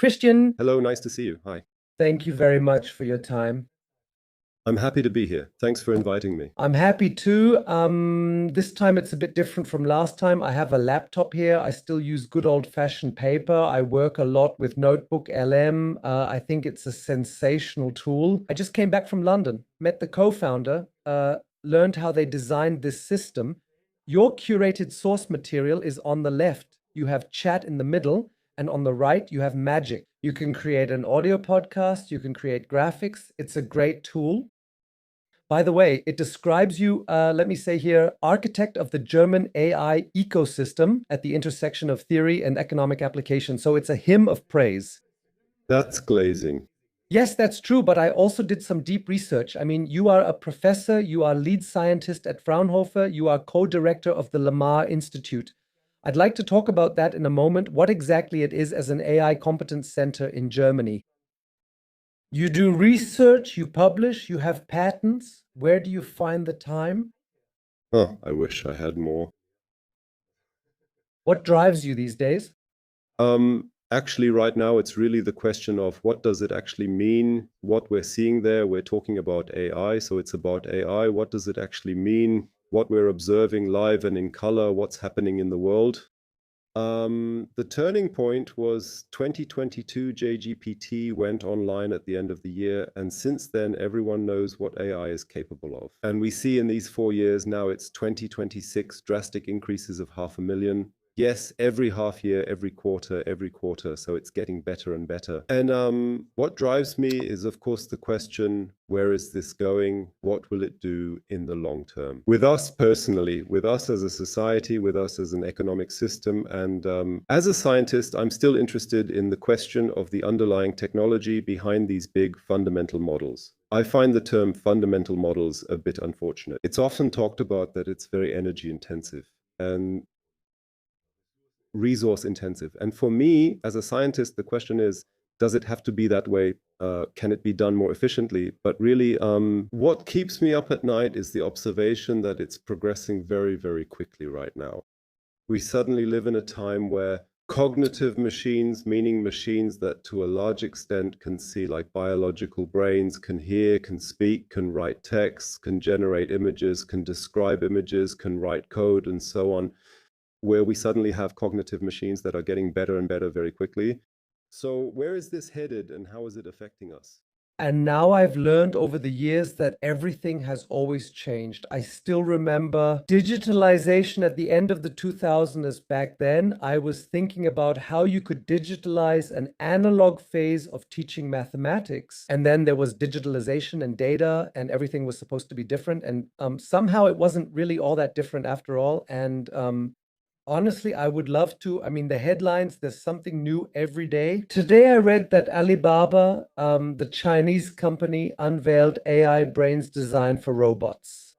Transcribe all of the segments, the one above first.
Christian, Hello, nice to see you. Hi. thank you very much for your time. I'm happy to be here. Thanks for inviting me. I'm happy too. This time it's a bit different from last time. I have a laptop here. I still use good old-fashioned paper. I work a lot with Notebook LM. I think it's a sensational tool. I just came back from London, met the co-founder, learned how they designed this system. Your curated source material is on the left. You have chat in the middle, and on the right, you have magic. You can create an audio podcast. You can create graphics. It's a great tool. By the way, it describes you, let me say here, architect of the German AI ecosystem at the intersection of theory and economic application. So it's a hymn of praise. That's glazing. Yes, that's true, but I also did some deep research. I mean, you are a professor, you are lead scientist at Fraunhofer, you are co-director of the Lamar Institute. I'd like to talk about that in a moment, what exactly it is as an AI competence center in Germany. You do research, you publish, you have patents. Where do you find the time? Oh, I wish I had more. What drives you these days? Actually, right now, it's really the question of what does it actually mean? What we're seeing there, we're talking about AI, so it's about AI. What does it actually mean? What we're observing live and in color, what's happening in the world? The turning point was 2022, JGPT went online at the end of the year, and since then, everyone knows what AI is capable of. And we see in these 4 years, now it's 2026, drastic increases of 500,000. Yes, every half year, every quarter, so it's getting better and better. And what drives me is, of course, the question, where is this going? What will it do in the long term? With us personally, with us as a society, with us as an economic system, and as a scientist, I'm still interested in the question of the underlying technology behind these big fundamental models. I find the term fundamental models a bit unfortunate. It's often talked about that it's very energy intensive and resource intensive. And for me, as a scientist, the question is, does it have to be that way? Can it be done more efficiently? But really, what keeps me up at night is the observation that it's progressing very, very quickly right now. We suddenly live in a time where cognitive machines, meaning machines that to a large extent can see, like biological brains, can hear, can speak, can write texts, can generate images, can describe images, can write code, and so on, where we suddenly have cognitive machines that are getting better and better very quickly. So where is this headed and how is it affecting us? And now I've learned over the years that everything has always changed. I still remember digitalization at the end of the 2000s. Back then, I was thinking about how you could digitalize an analog phase of teaching mathematics. And then there was digitalization and data, and everything was supposed to be different. And somehow it wasn't really all that different after all. And honestly, I would love to. I mean, the headlines, there's something new every day. Today, I read that Alibaba, the Chinese company, unveiled AI brains designed for robots.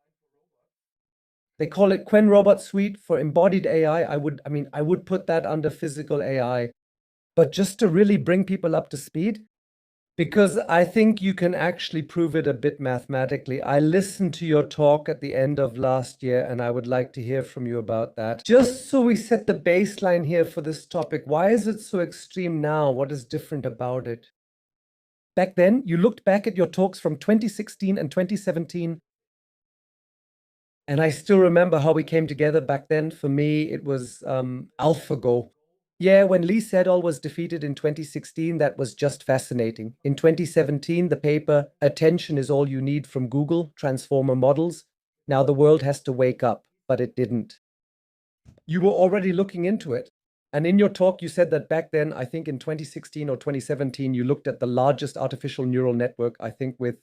They call it Quen Robot Suite for embodied AI. I would put that under physical AI. But just to really bring people up to speed, because I think you can actually prove it a bit mathematically. I listened to your talk at the end of last year, and I would like to hear from you about that. Just so we set the baseline here for this topic, why is it so extreme now? What is different about it? Back then, you looked back at your talks from 2016 and 2017, and I still remember how we came together back then. For me, it was AlphaGo. Yeah, when Lee Sedol was defeated in 2016, that was just fascinating. In 2017, the paper Attention is All You Need from Google, Transformer Models. Now the world has to wake up, but it didn't. You were already looking into it. And in your talk, you said that back then, I think in 2016 or 2017, you looked at the largest artificial neural network, I think with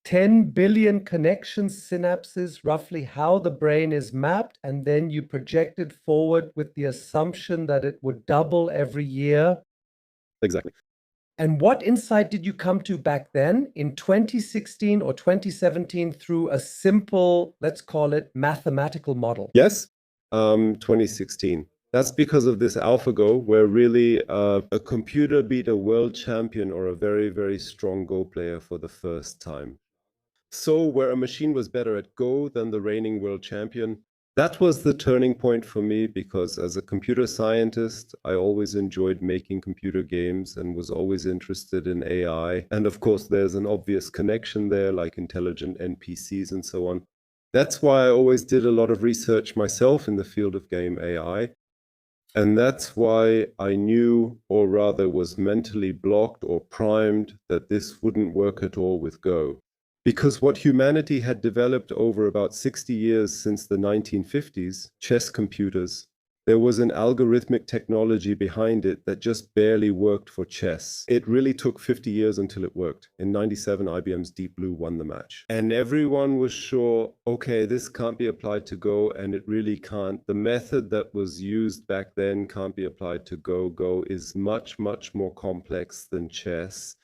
10 billion connections, synapses, roughly how the brain is mapped, and then you projected forward with the assumption that it would double every year. Exactly. And what insight did you come to back then in 2016 or 2017 through a simple, let's call it, mathematical model? Yes, 2016. That's because of this AlphaGo, where really a computer beat a world champion or a very, very strong Go player for the first time. So where a machine was better at Go than the reigning world champion, That was the turning point for me because as a computer scientist, I always enjoyed making computer games and was always interested in AI. And of course, there's an obvious connection there, like intelligent NPCs and so on. That's why I always did a lot of research myself in the field of game AI. And that's why I knew, or rather was mentally blocked or primed, that this wouldn't work at all with Go. Because what humanity had developed over about 60 years since the 1950s, chess computers, there was an algorithmic technology behind it that just barely worked for chess. It really took 50 years until it worked. In 97, IBM's Deep Blue won the match. And everyone was sure, okay, this can't be applied to Go, and it really can't. The method that was used back then can't be applied to Go. Go is much, much more complex than chess.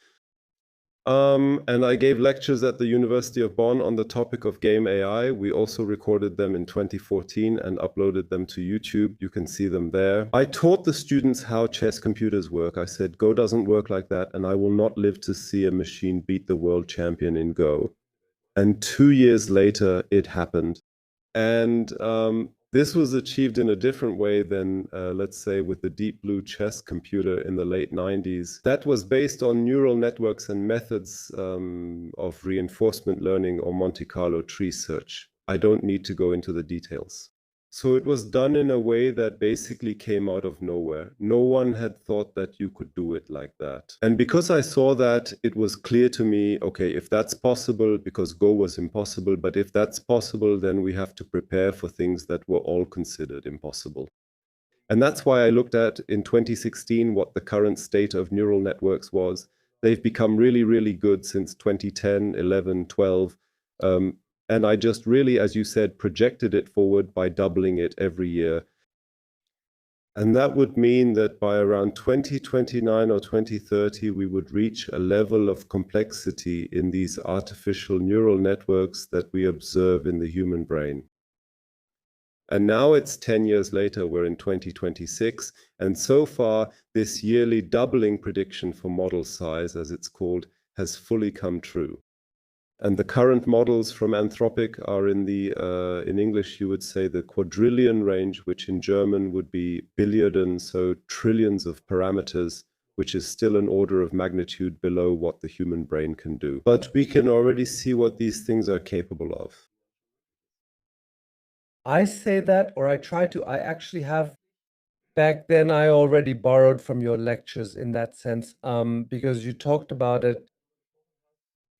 And I gave lectures at the University of Bonn on the topic of game AI. We also recorded them in 2014 and uploaded them to YouTube. You can see them there. I taught the students how chess computers work. I said, Go doesn't work like that, and I will not live to see a machine beat the world champion in Go. And 2 years later, it happened. And this was achieved in a different way than, let's say, with the Deep Blue chess computer in the late 90s. That was based on neural networks and methods of reinforcement learning or Monte Carlo tree search. I don't need to go into the details. So it was done in a way that basically came out of nowhere. No one had thought that you could do it like that. And because I saw that, it was clear to me, okay, if that's possible, because Go was impossible, but if that's possible, then we have to prepare for things that were all considered impossible. And that's why I looked at in 2016 what the current state of neural networks was. They've become really, really good since 2010, 11, 12. And I just really, as you said, projected it forward by doubling it every year. And that would mean that by around 2029 or 2030, we would reach a level of complexity in these artificial neural networks that we observe in the human brain. And now it's 10 years later, we're in 2026. And so far, this yearly doubling prediction for model size, as it's called, has fully come true. And the current models from Anthropic are in English, you would say the quadrillion range, which in German would be billiarden, so trillions of parameters, which is still an order of magnitude below what the human brain can do. But we can already see what these things are capable of. I say that, or I try to. I actually have back then, I already borrowed from your lectures in that sense, because you talked about it.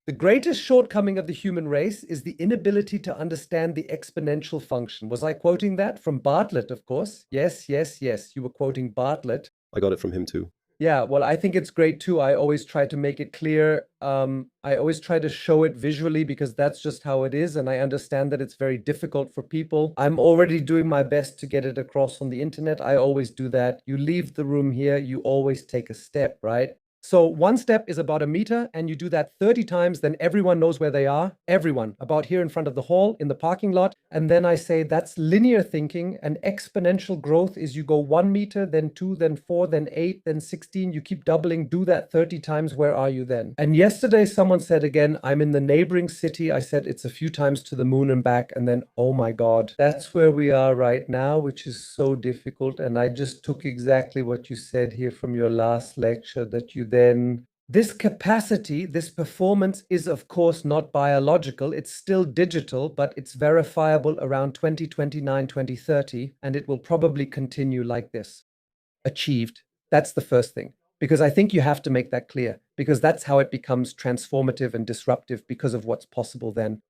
The greatest shortcoming of the human race is the inability to understand the exponential function. Was I quoting that from Bartlett, of course? Yes, yes, yes. You were quoting Bartlett. I got it from him too. Yeah, well, I think it's great too. I always try to make it clear. I always try to show it visually because that's just how it is. And I understand that it's very difficult for people. I'm already doing my best to get it across on the internet. I always do that. You leave the room here, you always take a step, right? So one step is about a meter, and you do that 30 times, then everyone knows where they are. Everyone, about here in front of the hall, in the parking lot. And then I say that's linear thinking, and exponential growth is you go 1 meter, then 2, then 4, then 8, then 16. You keep doubling, do that 30 times. Where are you then? And yesterday someone said again, I'm in the neighboring city. I said it's a few times to the moon and back. And then, oh my God, that's where we are right now, which is so difficult. And I just took exactly what you said here from your last lecture, that you then this capacity, this performance is of course not biological. It's still digital, but it's verifiable around 2029, 2030, and it will probably continue like this. Achieved. That's the first thing, because I think you have to make that clear, because that's how it becomes transformative and disruptive because of what's possible then.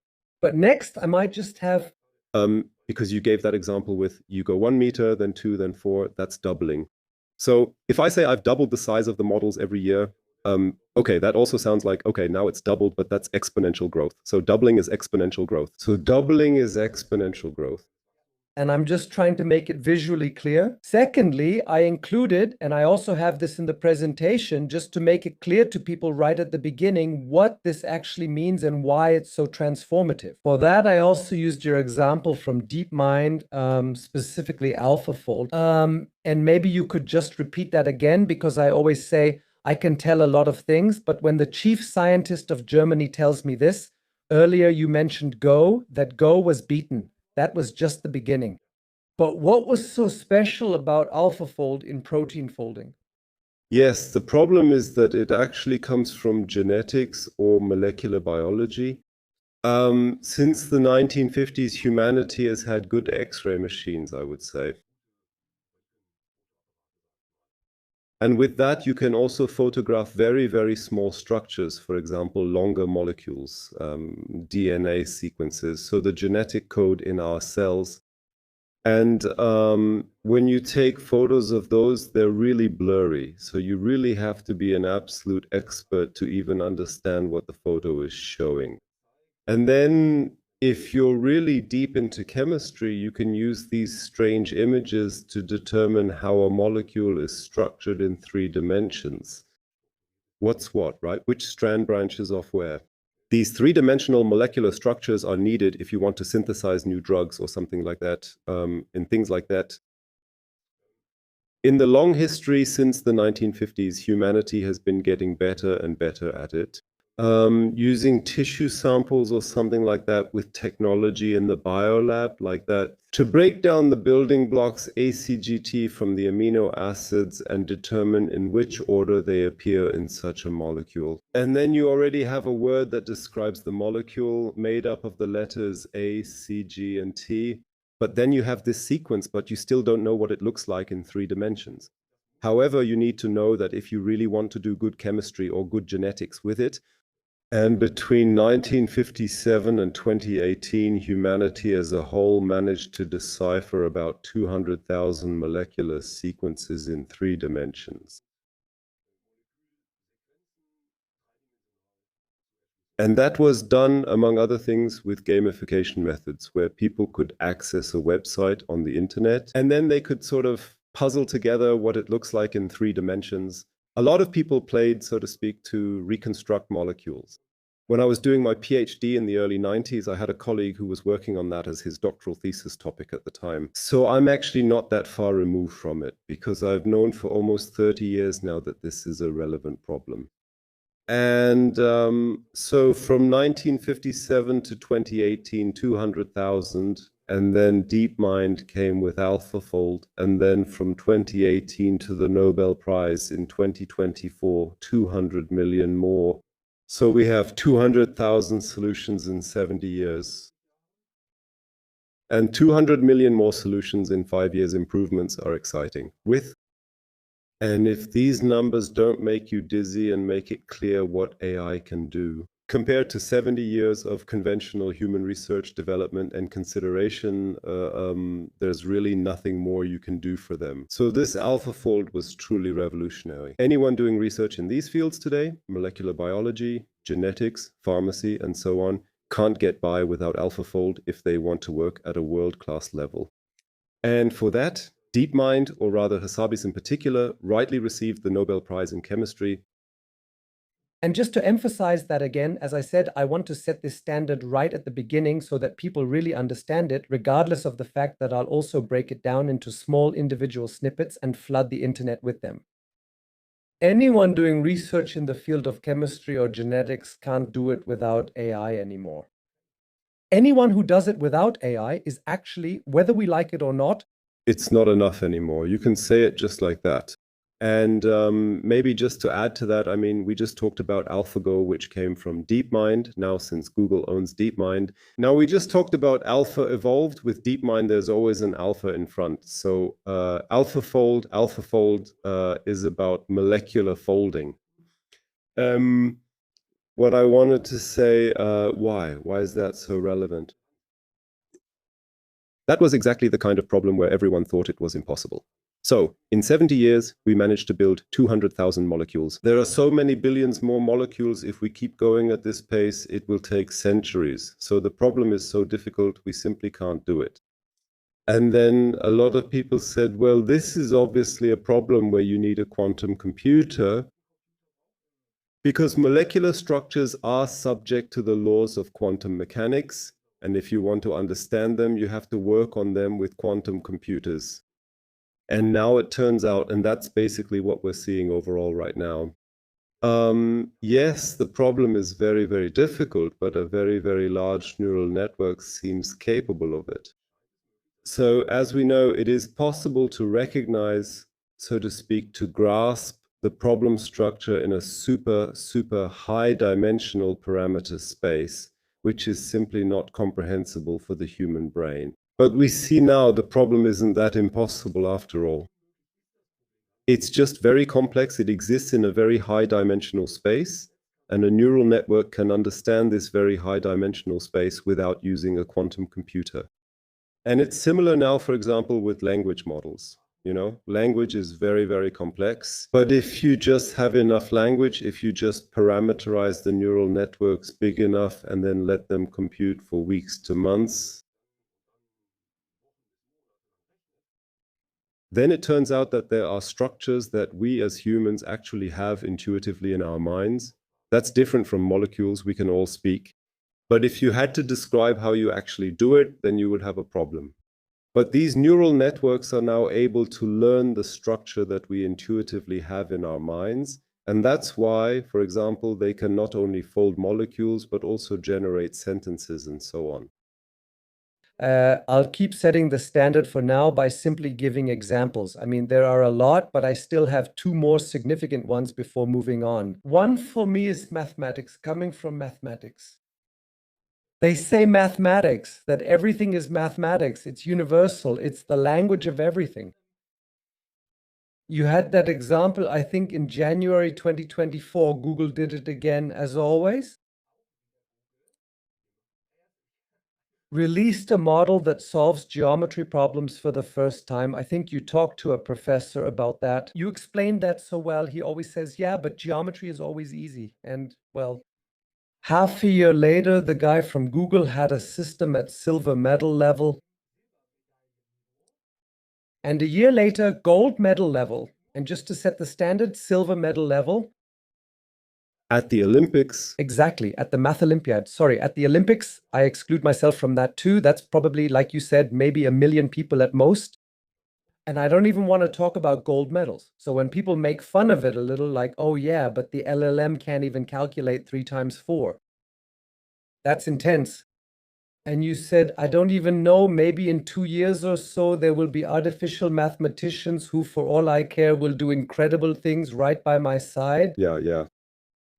But next, I might just have because you gave that example with you go 1 meter, then 2, then 4, that's doubling. So if I say I've doubled the size of the models every year, okay, that also sounds like, okay, now it's doubled, but that's exponential growth. So doubling is exponential growth. So doubling is exponential growth. And I'm just trying to make it visually clear. Secondly, I included, and I also have this in the presentation, just to make it clear to people right at the beginning what this actually means and why it's so transformative. For that, I also used your example from DeepMind, specifically AlphaFold. And maybe you could just repeat that again, because I always say, I can tell a lot of things, but when the chief scientist of Germany tells me this, earlier you mentioned Go, that Go was beaten. That was just the beginning. But what was so special about AlphaFold in protein folding? Yes, the problem is that it actually comes from genetics or molecular biology. Since the 1950s, humanity has had good X-ray machines, I would say. And with that, you can also photograph very, very small structures, for example, longer molecules, DNA sequences, so the genetic code in our cells. And when you take photos of those, they're really blurry. So you really have to be an absolute expert to even understand what the photo is showing. And then if you're really deep into chemistry, you can use these strange images to determine how a molecule is structured in 3 dimensions. What's what, right? Which strand branches off where? These 3-dimensional molecular structures are needed if you want to synthesize new drugs or something like that, and things like that. In the long history since the 1950s, humanity has been getting better and better at it. Using tissue samples or something like that with technology in the biolab like that to break down the building blocks ACGT from the amino acids and determine in which order they appear in such a molecule. And then you already have a word that describes the molecule made up of the letters A, C, G, and T. But then you have this sequence, but you still don't know what it looks like in 3 dimensions. However, you need to know that if you really want to do good chemistry or good genetics with it, and between 1957 and 2018, humanity as a whole managed to decipher about 200,000 molecular sequences in 3 dimensions. And that was done, among other things, with gamification methods, where people could access a website on the internet, and then they could sort of puzzle together what it looks like in 3 dimensions. A lot of people played, so to speak, to reconstruct molecules. When I was doing my PhD in the early 90s, I had a colleague who was working on that as his doctoral thesis topic at the time. So I'm actually not that far removed from it, because I've known for almost 30 years now that this is a relevant problem. And so from 1957 to 2018, 200,000. And then DeepMind came with AlphaFold. And then from 2018 to the Nobel Prize in 2024, 200 million more. So we have 200,000 solutions in 70 years. And 200 million more solutions in 5 years improvements are exciting. And if these numbers don't make you dizzy and make it clear what AI can do, compared to 70 years of conventional human research development and consideration, there's really nothing more you can do for them. So this AlphaFold was truly revolutionary. Anyone doing research in these fields today, molecular biology, genetics, pharmacy, and so on, can't get by without AlphaFold if they want to work at a world-class level. And for that, DeepMind, or rather Hassabis in particular, rightly received the Nobel Prize in Chemistry. And just to emphasize that again, as I said, I want to set this standard right at the beginning so that people really understand it, regardless of the fact that I'll also break it down into small individual snippets and flood the internet with them. Anyone doing research in the field of chemistry or genetics can't do it without AI anymore. Anyone who does it without AI is actually, whether we like it or not, it's not enough anymore. You can say it just like that. And maybe just to add to that, I mean, we just talked about AlphaGo, which came from DeepMind. Now, since Google owns DeepMind. Now, we just talked about Alpha Evolved. With DeepMind, there's always an alpha in front. So AlphaFold is about molecular folding. What I wanted to say, why? Why is that so relevant? That was exactly the kind of problem where everyone thought it was impossible. So, in 70 years, we managed to build 200,000 molecules. There are so many billions more molecules. If we keep going at this pace, it will take centuries. So the problem is so difficult, we simply can't do it. And then a lot of people said, well, this is obviously a problem where you need a quantum computer, because molecular structures are subject to the laws of quantum mechanics. And if you want to understand them, you have to work on them with quantum computers. And now it turns out, and that's basically what we're seeing overall right now. Yes, the problem is very, very difficult, but a very, very large neural network seems capable of it. So as we know, it is possible to recognize, so to speak, to grasp the problem structure in a super, super high dimensional parameter space, which is simply not comprehensible for the human brain. But we see now the problem isn't that impossible after all. It's just very complex. It exists in a very high dimensional space, and a neural network can understand this very high dimensional space without using a quantum computer. And it's similar now, for example, with language models. You know, language is very, very complex. But if you just have enough language, if you just parameterize the neural networks big enough and then let them compute for weeks to months, then it turns out that there are structures that we as humans actually have intuitively in our minds. That's different from molecules. We can all speak. But if you had to describe how you actually do it, then you would have a problem. But these neural networks are now able to learn the structure that we intuitively have in our minds. And that's why, for example, they can not only fold molecules, but also generate sentences and so on. I'll keep setting the standard for now by simply giving examples. I mean, there are a lot, but I still have two more significant ones before moving on. One for me is mathematics, coming from mathematics. They say mathematics, that everything is mathematics. It's universal. It's the language of everything. You had that example, I think, in January 2024. Google did it again, as always. Released a model that solves geometry problems for the first time. I think you talked to a professor about that. You explained that so well. He always says, yeah, but geometry is always easy. And well, half a year later, the guy from Google had a system at silver medal level. And a year later, gold medal level. And just to set the standard, silver medal level. At the Olympics. Exactly, at the Math Olympiad. Sorry, at the Olympics, I exclude myself from that too. That's probably, like you said, maybe 1 million people at most. And I don't even want to talk about gold medals. So when people make fun of it a little, like, oh yeah, but the LLM can't even calculate 3 times 4. That's intense. And you said, I don't even know, maybe in 2 years or so, there will be artificial mathematicians who, for all I care, will do incredible things right by my side. Yeah.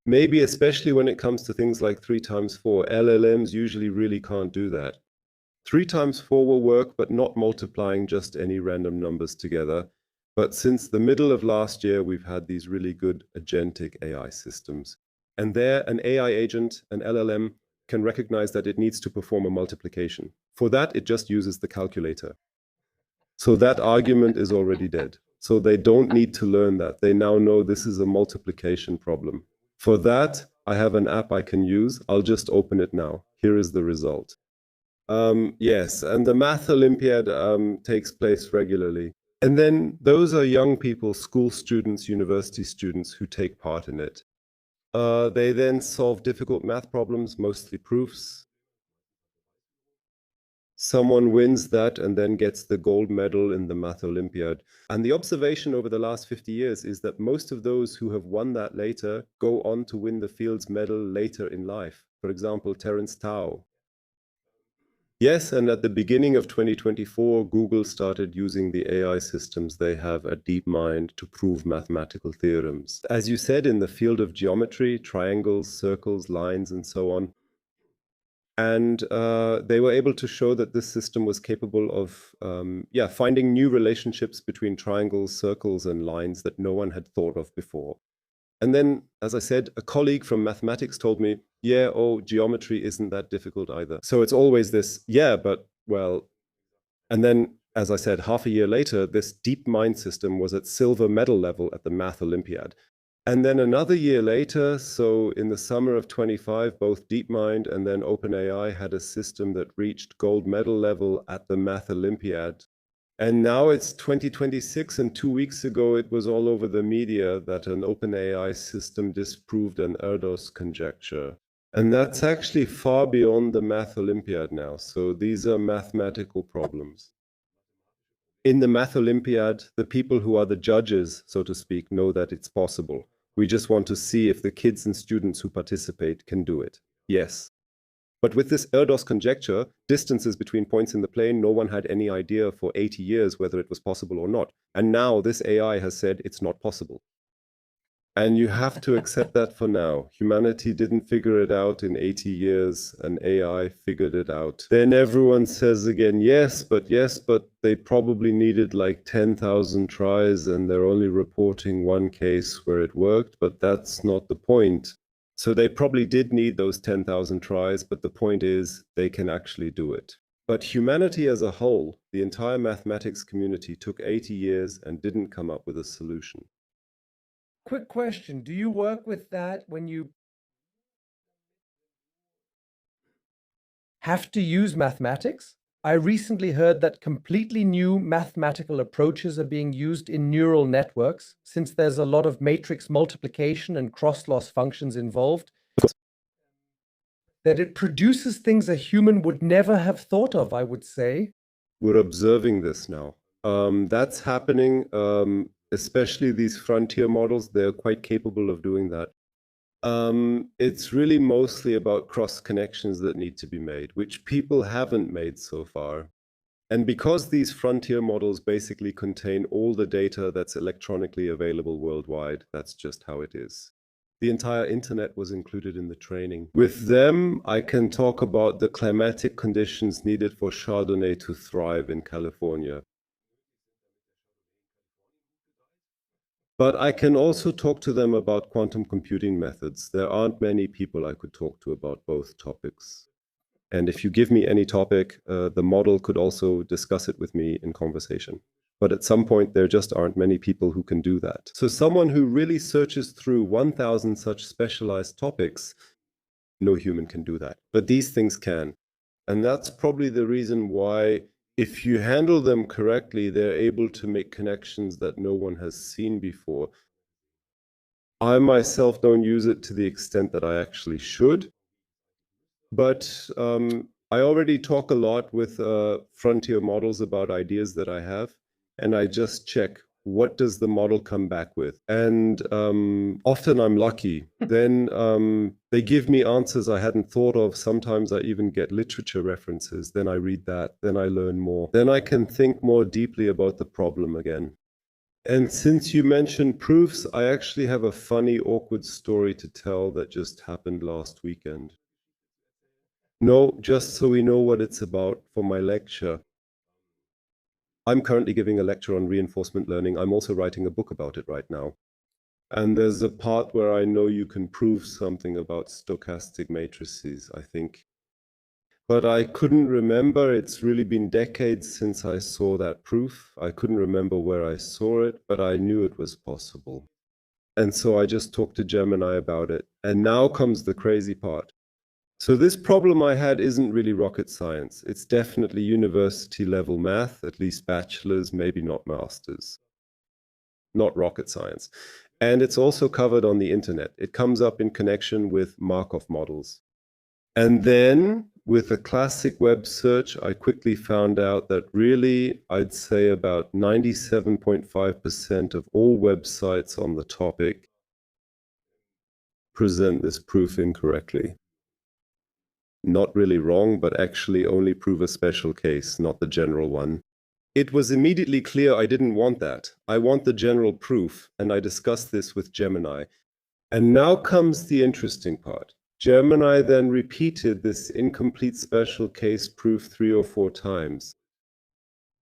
Maybe especially when it comes to things like 3 times 4. LLMs usually really can't do that. 3 times 4 will work, but not multiplying just any random numbers together. But since the middle of last year, we've had these really good agentic AI systems. And there, an AI agent, an LLM, can recognize that it needs to perform a multiplication. For that, it just uses the calculator. So that argument is already dead. So they don't need to learn that. They now know this is a multiplication problem. For that, I have an app I can use. I'll just open it now. Here is the result. Yes, and the Math Olympiad takes place regularly. And then those are young people, school students, university students who take part in it. They then solve difficult math problems, mostly proofs. Someone wins that and then gets the gold medal in the Math Olympiad. And the observation over the last 50 years is that most of those who have won that later go on to win the Fields Medal later in life. For example, Terence Tao. Yes, and at the beginning of 2024, Google started using the AI systems they have at DeepMind to prove mathematical theorems. As you said, in the field of geometry, triangles, circles, lines, and so on. And they were able to show that this system was capable of finding new relationships between triangles, circles, and lines that no one had thought of before. And then, as I said, a colleague from mathematics told me, geometry isn't that difficult either. So it's always this, well, and then, as I said, half a year later, this DeepMind system was at silver medal level at the Math Olympiad. And then another year later, so in the summer of 25, both DeepMind and then OpenAI had a system that reached gold medal level at the Math Olympiad. And now it's 2026, and 2 weeks ago it was all over the media that an OpenAI system disproved an Erdos conjecture. And that's actually far beyond the Math Olympiad now. So these are mathematical problems. In the Math Olympiad, the people who are the judges, so to speak, know that it's possible. We just want to see if the kids and students who participate can do it. Yes. But with this Erdős conjecture, distances between points in the plane, no one had any idea for 80 years whether it was possible or not. And now this AI has said it's not possible. And you have to accept that for now. Humanity didn't figure it out in 80 years, and AI figured it out. Then everyone says again, yes, but they probably needed like 10,000 tries, and they're only reporting one case where it worked, but that's not the point. So they probably did need those 10,000 tries, but the point is they can actually do it. But humanity as a whole, the entire mathematics community, took 80 years and didn't come up with a solution. Quick question. Do you work with that when you have to use mathematics? I recently heard that completely new mathematical approaches are being used in neural networks, since there's a lot of matrix multiplication and cross-loss functions involved, that it produces things a human would never have thought of, I would say. We're observing this now. That's happening, especially these frontier models. They're quite capable of doing that. It's really mostly about cross connections that need to be made, which people haven't made so far. And because these frontier models basically contain all the data that's electronically available worldwide, that's just how it is. The entire internet was included in the training. With them, I can talk about the climatic conditions needed for Chardonnay to thrive in California. But I can also talk to them about quantum computing methods. There aren't many people I could talk to about both topics. And if you give me any topic, the model could also discuss it with me in conversation. But at some point, there just aren't many people who can do that. So someone who really searches through 1,000 such specialized topics, no human can do that. But these things can. And that's probably the reason why, if you handle them correctly, they're able to make connections that no one has seen before. I myself don't use it to the extent that I actually should. But I already talk a lot with frontier models about ideas that I have, and I just check what does the model come back with. And often I'm lucky. Then they give me answers I hadn't thought of. Sometimes I even get literature references. Then I read that. Then I learn more. Then I can think more deeply about the problem again. And since you mentioned proofs, I actually have a funny, awkward story to tell that just happened last weekend. No, just so we know what it's about for my lecture. I'm currently giving a lecture on reinforcement learning. I'm also writing a book about it right now. And there's a part where I know you can prove something about stochastic matrices, I think. But I couldn't remember. It's really been decades since I saw that proof. I couldn't remember where I saw it, but I knew it was possible. And so I just talked to Gemini about it. And now comes the crazy part. So this problem I had isn't really rocket science. It's definitely university level math, at least bachelor's, maybe not master's. Not rocket science. And it's also covered on the internet. It comes up in connection with Markov models. And then with a classic web search, I quickly found out that really, I'd say about 97.5% of all websites on the topic present this proof incorrectly. Not really wrong, but actually only prove a special case, not the general one. It was immediately clear I didn't want that. I want the general proof, and I discussed this with Gemini. And now comes the interesting part. Gemini then repeated this incomplete special case proof 3 or 4 times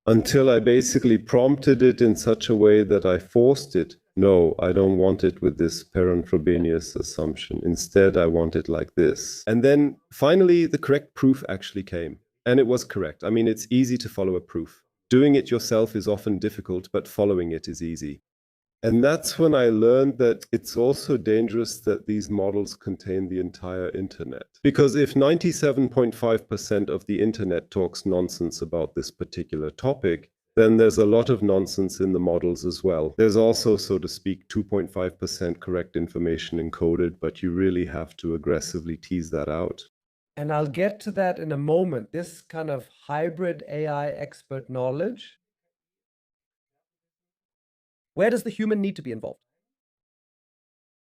until I basically prompted it in such a way that I forced it. No, I don't want it with this Perron-Frobenius assumption. Instead, I want it like this. And then finally, the correct proof actually came. And it was correct. I mean, it's easy to follow a proof. Doing it yourself is often difficult, but following it is easy. And that's when I learned that it's also dangerous that these models contain the entire internet. Because if 97.5% of the internet talks nonsense about this particular topic, then there's a lot of nonsense in the models as well. There's also, so to speak, 2.5% correct information encoded, but you really have to aggressively tease that out. And I'll get to that in a moment. This kind of hybrid AI expert knowledge. Where does the human need to be involved?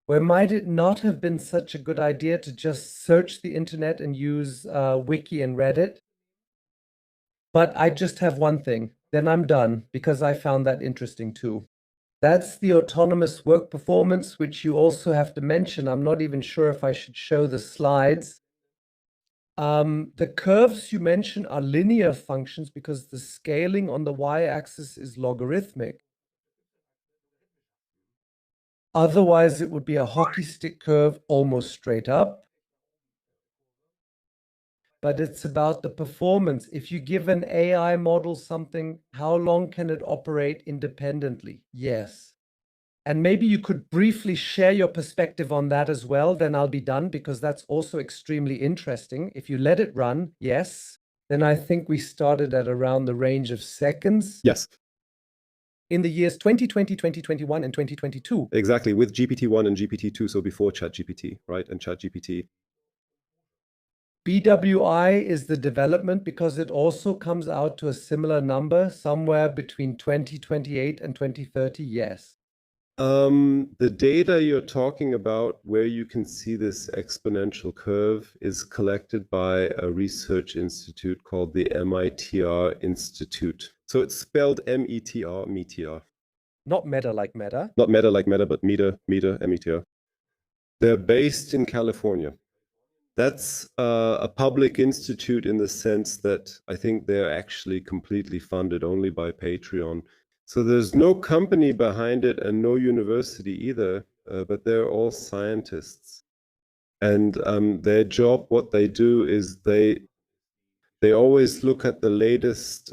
Where might it not have been such a good idea to just search the internet and use Wiki and Reddit? But I just have one thing, then I'm done because I found that interesting too. That's the autonomous work performance, which you also have to mention. I'm not even sure if I should show the slides. The curves you mention are linear functions because the scaling on the y-axis is logarithmic. Otherwise, it would be a hockey stick curve almost straight up. But it's about the performance. If you give an AI model something, how long can it operate independently? Yes. And maybe you could briefly share your perspective on that as well, then I'll be done because that's also extremely interesting. If you let it run, yes, then I think we started at around the range of seconds. Yes, In the years 2020, 2021, and 2022. exactly, with GPT-1 and GPT-2, so before ChatGPT, right, and ChatGPT. BWI is the development because it also comes out to a similar number, somewhere between 2028 and 2030, yes. The data you're talking about, where you can see this exponential curve, is collected by a research institute called the MITR Institute. So it's spelled METR, METR. Not meta like meta. Not meta like meta, but meter, METR. They're based in California. That's a public institute in the sense that I think they're actually completely funded only by Patreon. So there's no company behind it and no university either, but they're all scientists. And their job, what they do is they always look at the latest,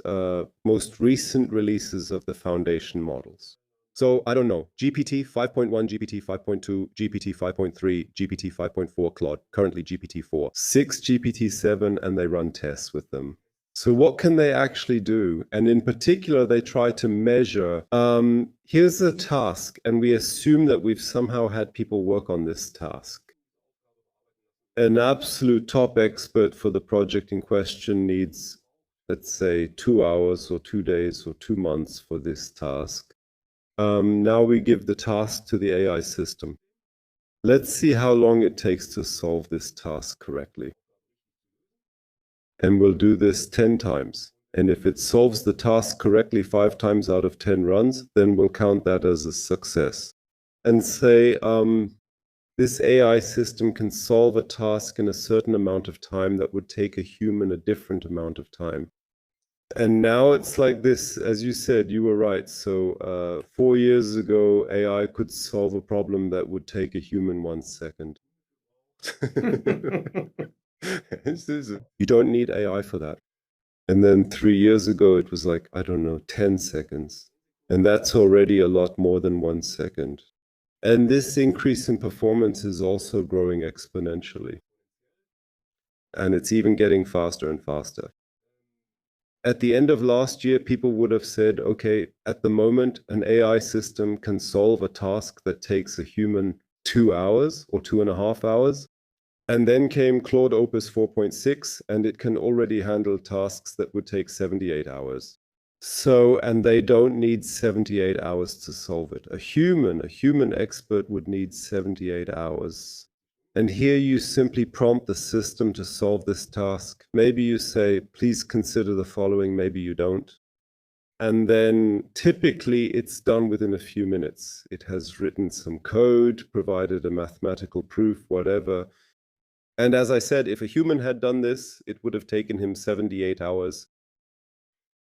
most recent releases of the foundation models. So I don't know, GPT 5.1, GPT 5.2, GPT 5.3, GPT 5.4 Claude, currently GPT 4, 6 GPT 7, and they run tests with them. So what can they actually do? And in particular, they try to measure, here's a task, and we assume that we've somehow had people work on this task. An absolute top expert for the project in question needs, let's say, 2 hours or 2 days or 2 months for this task. Now we give the task to the AI system. Let's see how long it takes to solve this task correctly. And we'll do this 10 times. And if it solves the task correctly 5 times out of 10 runs, then we'll count that as a success. And say, this AI system can solve a task in a certain amount of time that would take a human a different amount of time. And now it's like this, as you said, you were right. So 4 years ago, AI could solve a problem that would take a human 1 second. You don't need AI for that. And then 3 years ago, it was like, I don't know, 10 seconds. And that's already a lot more than 1 second. And this increase in performance is also growing exponentially. And it's even getting faster and faster. At the end of last year, people would have said, okay, at the moment, an AI system can solve a task that takes a human 2 hours or 2.5 hours. And then came Claude Opus 4.6, and it can already handle tasks that would take 78 hours. So, and they don't need 78 hours to solve it. A human expert would need 78 hours. And here you simply prompt the system to solve this task. Maybe you say, please consider the following, maybe you don't. And then typically it's done within a few minutes. It has written some code, provided a mathematical proof, whatever. And as I said, if a human had done this, it would have taken him 78 hours.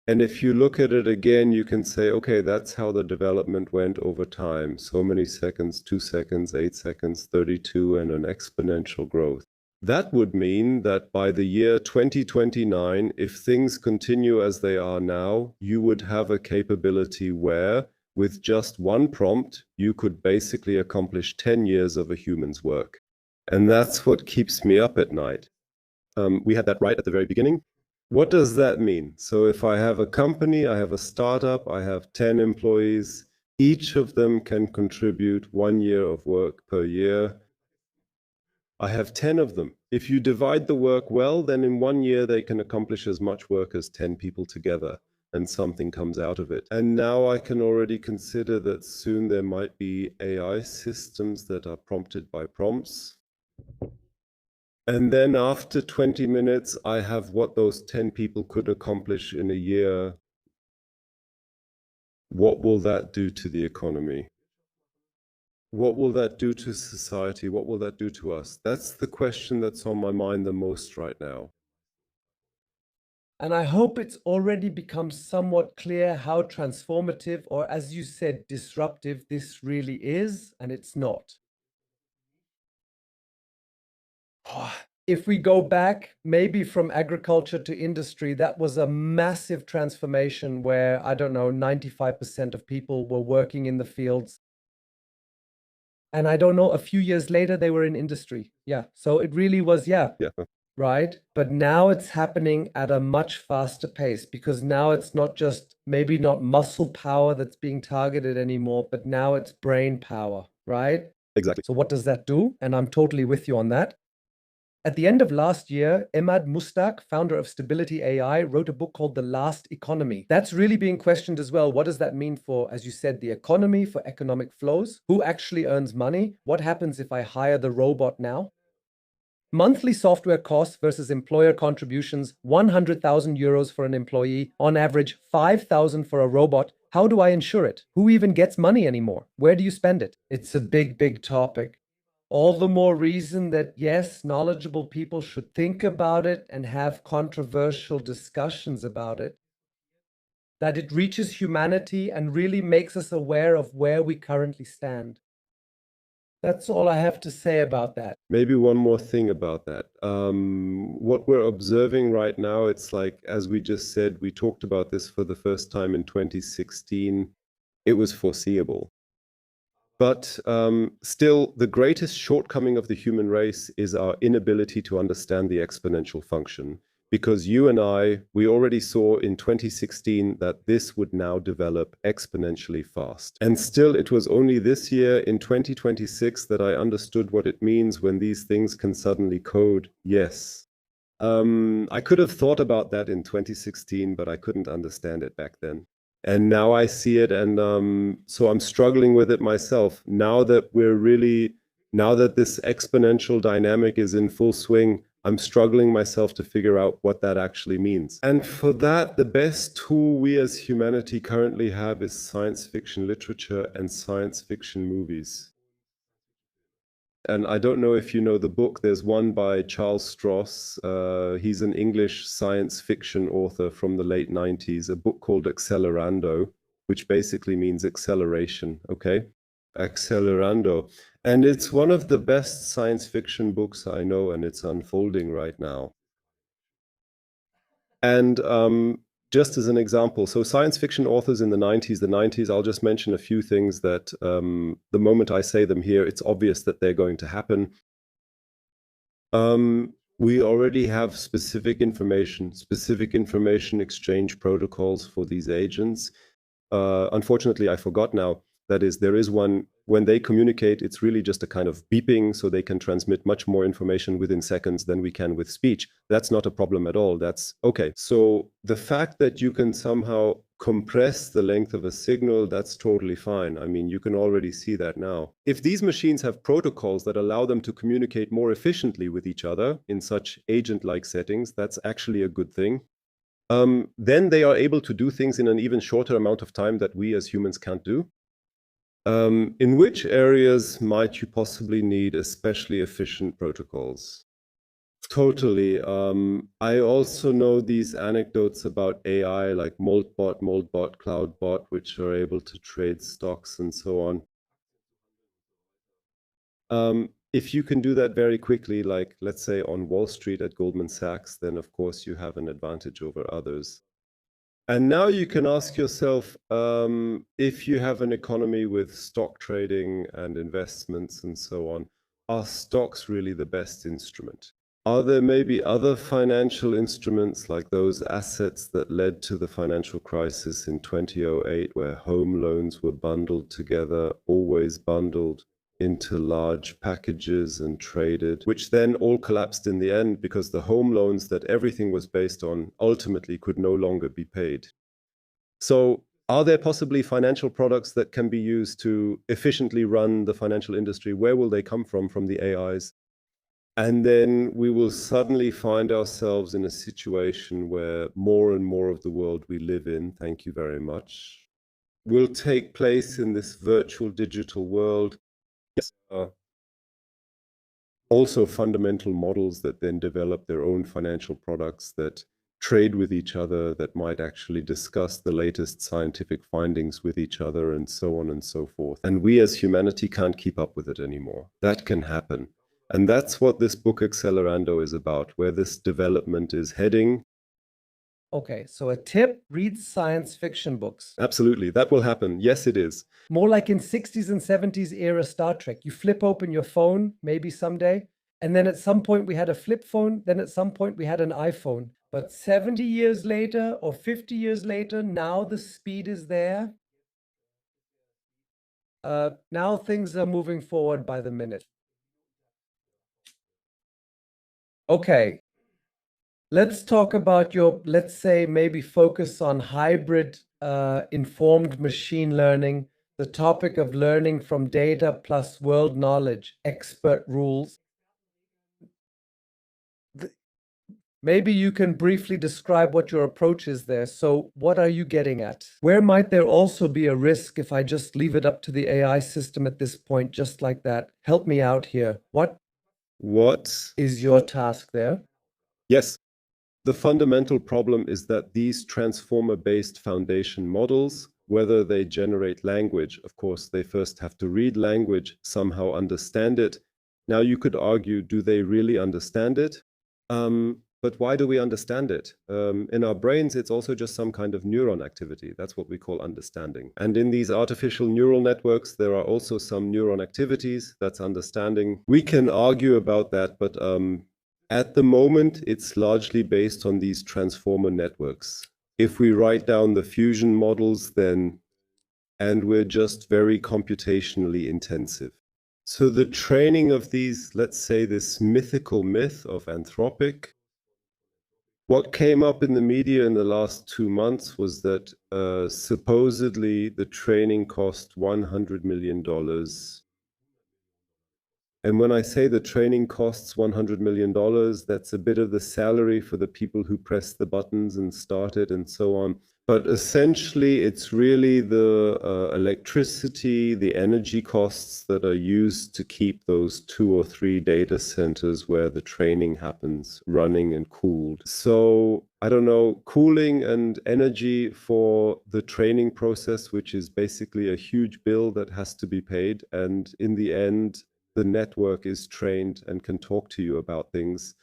And if you look at it again, you can say, okay, that's how the development went over time. So many seconds, 2 seconds, 8 seconds, 32, and an exponential growth. That would mean that by the year 2029, if things continue as they are now, you would have a capability where, with just one prompt, you could basically accomplish 10 years of a human's work. And that's what keeps me up at night. We had that right at the very beginning. What does that mean? So if I have a company, I have a startup, I have 10 employees, each of them can contribute 1 year of work per year. I have 10 of them. If you divide the work well, then in 1 year they can accomplish as much work as 10 people together. and something comes out of it. And now I can already consider that soon there might be AI systems that are prompted by prompts. And then after 20 minutes, I have what those 10 people could accomplish in a year. What will that do to the economy? What will that do to society? What will that do to us? That's the question that's on my mind the most right now. And I hope it's already become somewhat clear how transformative, or as you said, disruptive this really is, and it's not. If we go back, maybe from agriculture to industry, that was a massive transformation where, I don't know, 95% of people were working in the fields. And I don't know, a few years later, they were in industry. Yeah. So it really was, yeah. Yeah. Right? But now it's happening at a much faster pace, because now it's not just maybe not muscle power that's being targeted anymore, but now it's brain power, right? Exactly. So what does that do? And I'm totally with you on that. At the end of last year, Emad Mustak, founder of Stability AI, wrote a book called The Last Economy. That's really being questioned as well. What does that mean for, as you said, the economy, for economic flows? Who actually earns money? What happens if I hire the robot now? Monthly software costs versus employer contributions, 100,000 euros for an employee, on average 5,000 for a robot. How do I insure it? Who even gets money anymore? Where do you spend it? It's a big, big topic. All the more reason that, yes, knowledgeable people should think about it and have controversial discussions about it. That it reaches humanity and really makes us aware of where we currently stand. That's all I have to say about that. Maybe one more thing about that. What we're observing right now, it's like, as we just said, we talked about this for the first time in 2016. It was foreseeable. But still, the greatest shortcoming of the human race is our inability to understand the exponential function. Because you and I, we already saw in 2016 that this would now develop exponentially fast. And still, it was only this year in 2026 that I understood what it means when these things can suddenly code yes. I could have thought about that in 2016, but I couldn't understand it back then. And now I see it, and so I'm struggling with it myself. Now that this exponential dynamic is in full swing, I'm struggling myself to figure out what that actually means. And for that, the best tool we as humanity currently have is science fiction literature and science fiction movies. And I don't know if you know the book. There's one by Charles Stross. He's an English science fiction author from the late 90s, a book called Accelerando, which basically means acceleration, okay? Accelerando. And it's one of the best science fiction books I know, and it's unfolding right now. And just as an example, so science fiction authors in the 90s, I'll just mention a few things that the moment I say them here, it's obvious that they're going to happen. We already have specific information exchange protocols for these agents. Unfortunately, I forgot now. That is, there is one, when they communicate, it's really just a kind of beeping, so they can transmit much more information within seconds than we can with speech. That's not a problem at all. That's okay. So the fact that you can somehow compress the length of a signal, that's totally fine. I mean, you can already see that now. If these machines have protocols that allow them to communicate more efficiently with each other in such agent-like settings, that's actually a good thing. Then they are able to do things in an even shorter amount of time that we as humans can't do. In which areas might you possibly need especially efficient protocols? Totally. I also know these anecdotes about AI, like Moldbot, CloudBot, which are able to trade stocks and so on. If you can do that very quickly, like let's say on Wall Street at Goldman Sachs, then of course you have an advantage over others. And now you can ask yourself, if you have an economy with stock trading and investments and so on, are stocks really the best instrument? Are there maybe other financial instruments like those assets that led to the financial crisis in 2008, where home loans were bundled together, always bundled into large packages and traded, which then all collapsed in the end because the home loans that everything was based on ultimately could no longer be paid. So are there possibly financial products that can be used to efficiently run the financial industry? Where will they come from the AIs? And then we will suddenly find ourselves in a situation where more and more of the world we live in, thank you very much, will take place in this virtual digital world. Yes. Also fundamental models that then develop their own financial products that trade with each other, that might actually discuss the latest scientific findings with each other, and so on and so forth. And we as humanity can't keep up with it anymore. That can happen. And that's what this book Accelerando is about, where this development is heading. Okay, so a tip, read science fiction books. Absolutely, that will happen. Yes, it is. More like in 60s and 70s era Star Trek. You flip open your phone, maybe someday, and then at some point we had a flip phone, then at some point we had an iPhone. But 70 years later or 50 years later, now the speed is there. Now things are moving forward by the minute. Okay, let's talk about your, let's say, maybe focus on hybrid informed machine learning, the topic of learning from data plus world knowledge, expert rules. Maybe you can briefly describe what your approach is there. So what are you getting at? Where might there also be a risk if I just leave it up to the AI system at this point, just like that? Help me out here. What is your task there? Yes. The fundamental problem is that these transformer-based foundation models, whether they generate language, of course, they first have to read language, somehow understand it. Now you could argue, do they really understand it? But why do we understand it? In our brains, it's also just some kind of neuron activity. That's what we call understanding. And in these artificial neural networks, there are also some neuron activities. That's understanding. We can argue about that, but at the moment, it's largely based on these transformer networks. If we write down the fusion models, and we're just very computationally intensive. So the training of these, let's say this mythical myth of Anthropic, what came up in the media in the last 2 months was that supposedly the training cost $100 million. And when I say the training costs $100 million, that's a bit of the salary for the people who press the buttons and start it and so on. But essentially, it's really the electricity, the energy costs that are used to keep those 2 or 3 data centers where the training happens running and cooled. So I don't know, cooling and energy for the training process, which is basically a huge bill that has to be paid. And in the end, the network is trained and can talk to you about things.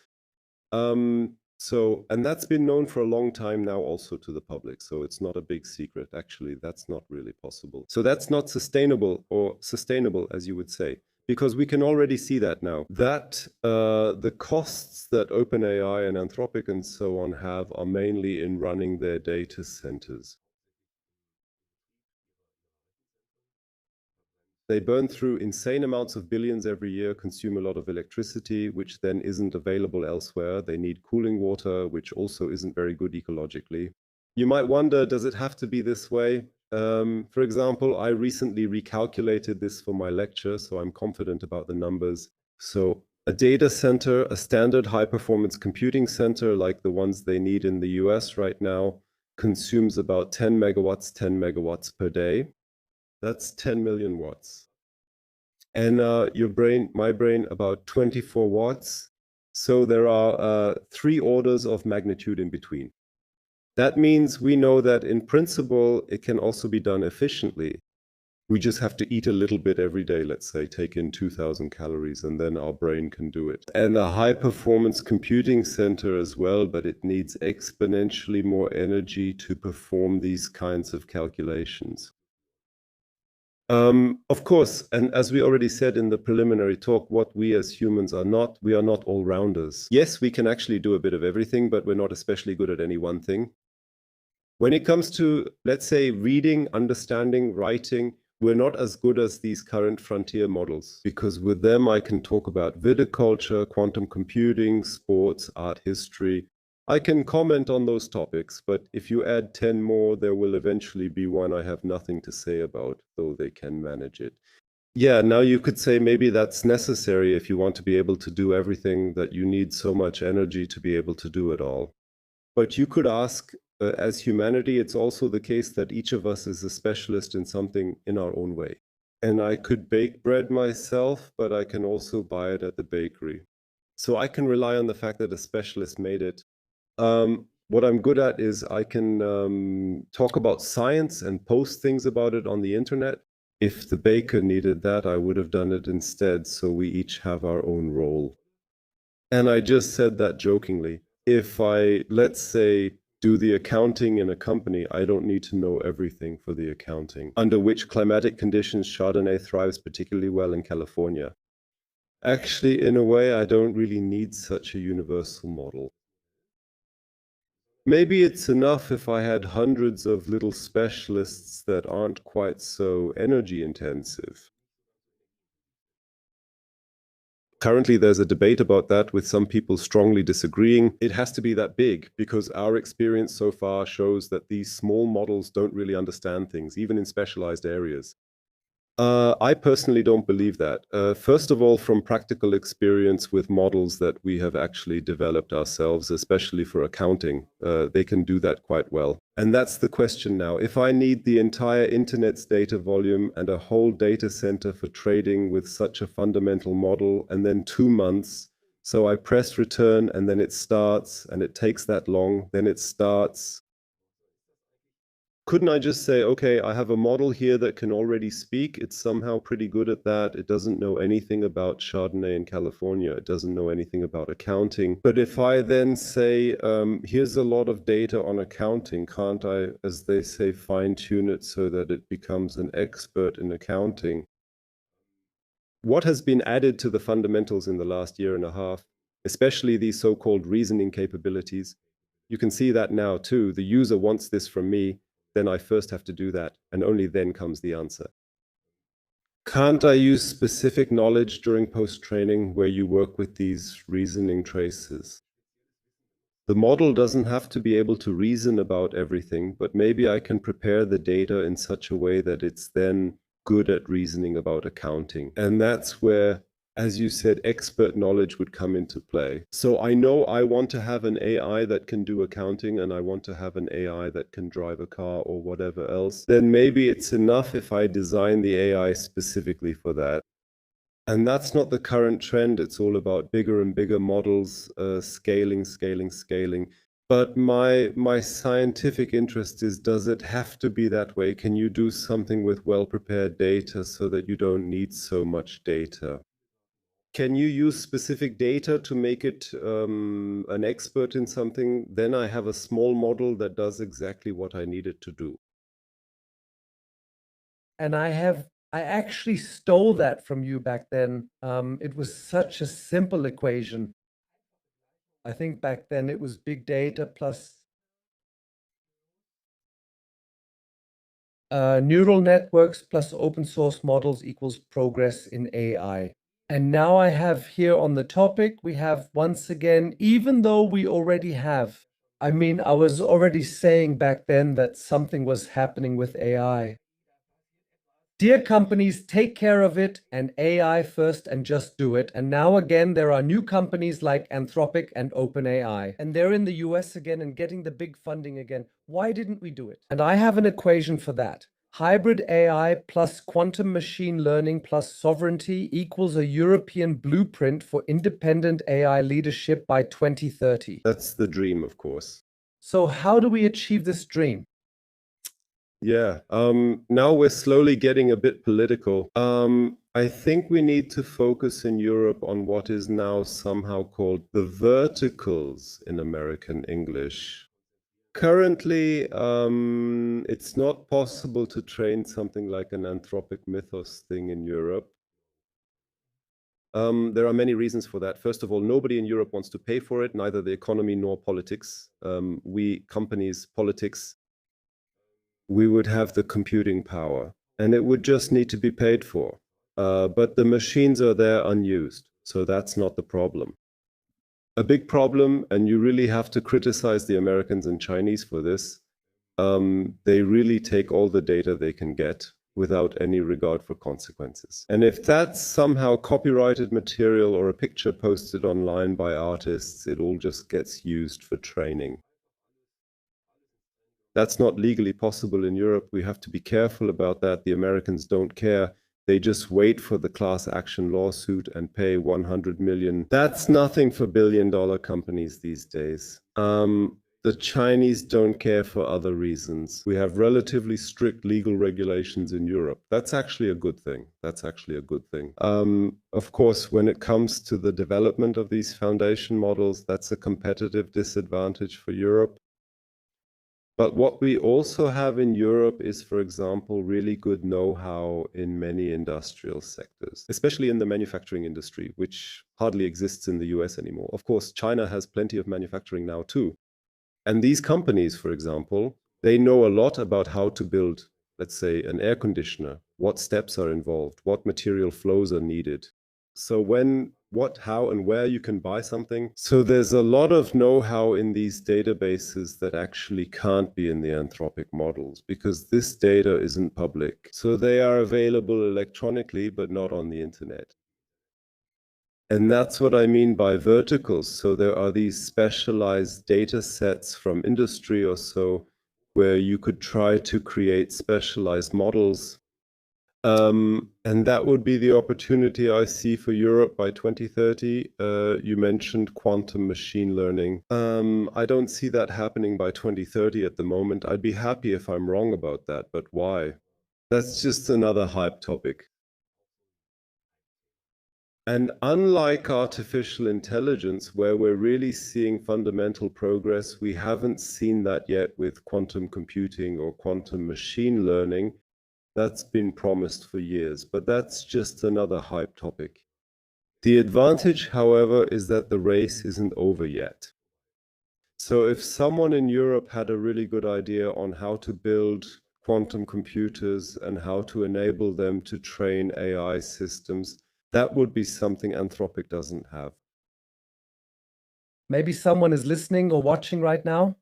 And that's been known for a long time now also to the public. So it's not a big secret. Actually, that's not really possible. So that's not sustainable, or sustainable, as you would say, because we can already see that now. That the costs that OpenAI and Anthropic and so on have are mainly in running their data centers. They burn through insane amounts of billions every year, consume a lot of electricity, which then isn't available elsewhere. They need cooling water, which also isn't very good ecologically. You might wonder, does it have to be this way? For example, I recently recalculated this for my lecture, so I'm confident about the numbers. So a data center, a standard high-performance computing center like the ones they need in the US right now, consumes about 10 megawatts per day. That's 10 million watts. And my brain, about 24 watts. So there are 3 orders of magnitude in between. That means we know that in principle, it can also be done efficiently. We just have to eat a little bit every day, let's say, take in 2,000 calories, and then our brain can do it. And a high-performance computing center as well, but it needs exponentially more energy to perform these kinds of calculations. Of course, and as we already said in the preliminary talk, what we as humans are not, we are not all-rounders. Yes, we can actually do a bit of everything, but we're not especially good at any one thing. When it comes to, let's say, reading, understanding, writing, we're not as good as these current frontier models, because with them I can talk about viticulture, quantum computing, sports, art history. I can comment on those topics, but if you add 10 more, there will eventually be one I have nothing to say about, though they can manage it. Yeah, now you could say maybe that's necessary if you want to be able to do everything, that you need so much energy to be able to do it all. But you could ask, as humanity, it's also the case that each of us is a specialist in something in our own way. And I could bake bread myself, but I can also buy it at the bakery. So I can rely on the fact that a specialist made it. What I'm good at is I can talk about science and post things about it on the internet. If the baker needed that, I would have done it instead, so we each have our own role. And I just said that jokingly. If I, let's say, do the accounting in a company, I don't need to know everything for the accounting. Under which climatic conditions Chardonnay thrives particularly well in California. Actually, in a way, I don't really need such a universal model. Maybe it's enough if I had hundreds of little specialists that aren't quite so energy intensive. Currently, there's a debate about that with some people strongly disagreeing. It has to be that big because our experience so far shows that these small models don't really understand things, even in specialized areas. I personally don't believe that. First of all, from practical experience with models that we have actually developed ourselves, especially for accounting, they can do that quite well. And that's the question now. If I need the entire internet's data volume and a whole data center for trading with such a fundamental model, and then 2 months, so I press return and then it starts, and it takes that long, then it starts. Couldn't I just say, okay, I have a model here that can already speak. It's somehow pretty good at that. It doesn't know anything about Chardonnay in California. It doesn't know anything about accounting. But if I then say, here's a lot of data on accounting, can't I, as they say, fine tune it so that it becomes an expert in accounting? What has been added to the fundamentals in the last year and a half, especially these so-called reasoning capabilities? You can see that now too. The user wants this from me, then I first have to do that, and only then comes the answer. Can't I use specific knowledge during post-training where you work with these reasoning traces? The model doesn't have to be able to reason about everything, but maybe I can prepare the data in such a way that it's then good at reasoning about accounting. And that's where, as you said, expert knowledge would come into play. So I know I want to have an AI that can do accounting, and I want to have an AI that can drive a car or whatever else. Then maybe it's enough if I design the AI specifically for that. And that's not the current trend. It's all about bigger and bigger models, scaling, scaling, scaling. But my scientific interest is, does it have to be that way? Can you do something with well-prepared data so that you don't need so much data? Can you use specific data to make it an expert in something? Then I have a small model that does exactly what I need it to do. And I actually stole that from you back then. It was such a simple equation. I think back then it was big data plus neural networks plus open source models equals progress in AI. And now I have here on the topic, we have once again, even though we already have, I mean, I was already saying back then that something was happening with AI. Dear companies, take care of it and AI first and just do it. And now again, there are new companies like Anthropic and OpenAI. And they're in the US again and getting the big funding again. Why didn't we do it? And I have an equation for that. Hybrid AI plus quantum machine learning plus sovereignty equals a European blueprint for independent AI leadership by 2030. That's the dream, of course. So how do we achieve this dream? Yeah, now we're slowly getting a bit political. I think we need to focus in Europe on what is now somehow called the verticals in American English. Currently, it's not possible to train something like an Anthropic Mythos thing in Europe. There are many reasons for that. First of all, nobody in Europe wants to pay for it, neither the economy nor politics. We, companies, politics, we would have the computing power, and it would just need to be paid for. But the machines are there unused, so that's not the problem. a big problem, and you really have to criticize the Americans and Chinese for this. They really take all the data they can get without any regard for consequences. And if that's somehow copyrighted material or a picture posted online by artists, it all just gets used for training. That's not legally possible in Europe. We have to be careful about that. The Americans don't care. They just wait for the class action lawsuit and pay 100 million. That's nothing for billion-dollar companies these days. The Chinese don't care for other reasons. We have relatively strict legal regulations in Europe. That's actually a good thing. That's actually a good thing. Of course, when it comes to the development of these foundation models, that's a competitive disadvantage for Europe. But what we also have in Europe is, for example, really good know-how in many industrial sectors, especially in the manufacturing industry, which hardly exists in the US anymore. Of course, China has plenty of manufacturing now too. And these companies, for example, they know a lot about how to build, let's say, an air conditioner, what steps are involved, what material flows are needed. So when, what, how, and where you can buy something. So there's a lot of know-how in these databases that actually can't be in the Anthropic models because this data isn't public. So they are available electronically, but not on the internet. And that's what I mean by verticals. So there are these specialized data sets from industry or so where you could try to create specialized models. And that would be the opportunity I see for Europe by 2030. You mentioned quantum machine learning. I don't see that happening by 2030 at the moment. I'd be happy if I'm wrong about that, but why? That's just another hype topic. And unlike artificial intelligence, where we're really seeing fundamental progress, we haven't seen that yet with quantum computing or quantum machine learning. That's been promised for years, but that's just another hype topic. The advantage, however, is that the race isn't over yet. So if someone in Europe had a really good idea on how to build quantum computers and how to enable them to train AI systems, that would be something Anthropic doesn't have. Maybe someone is listening or watching right now.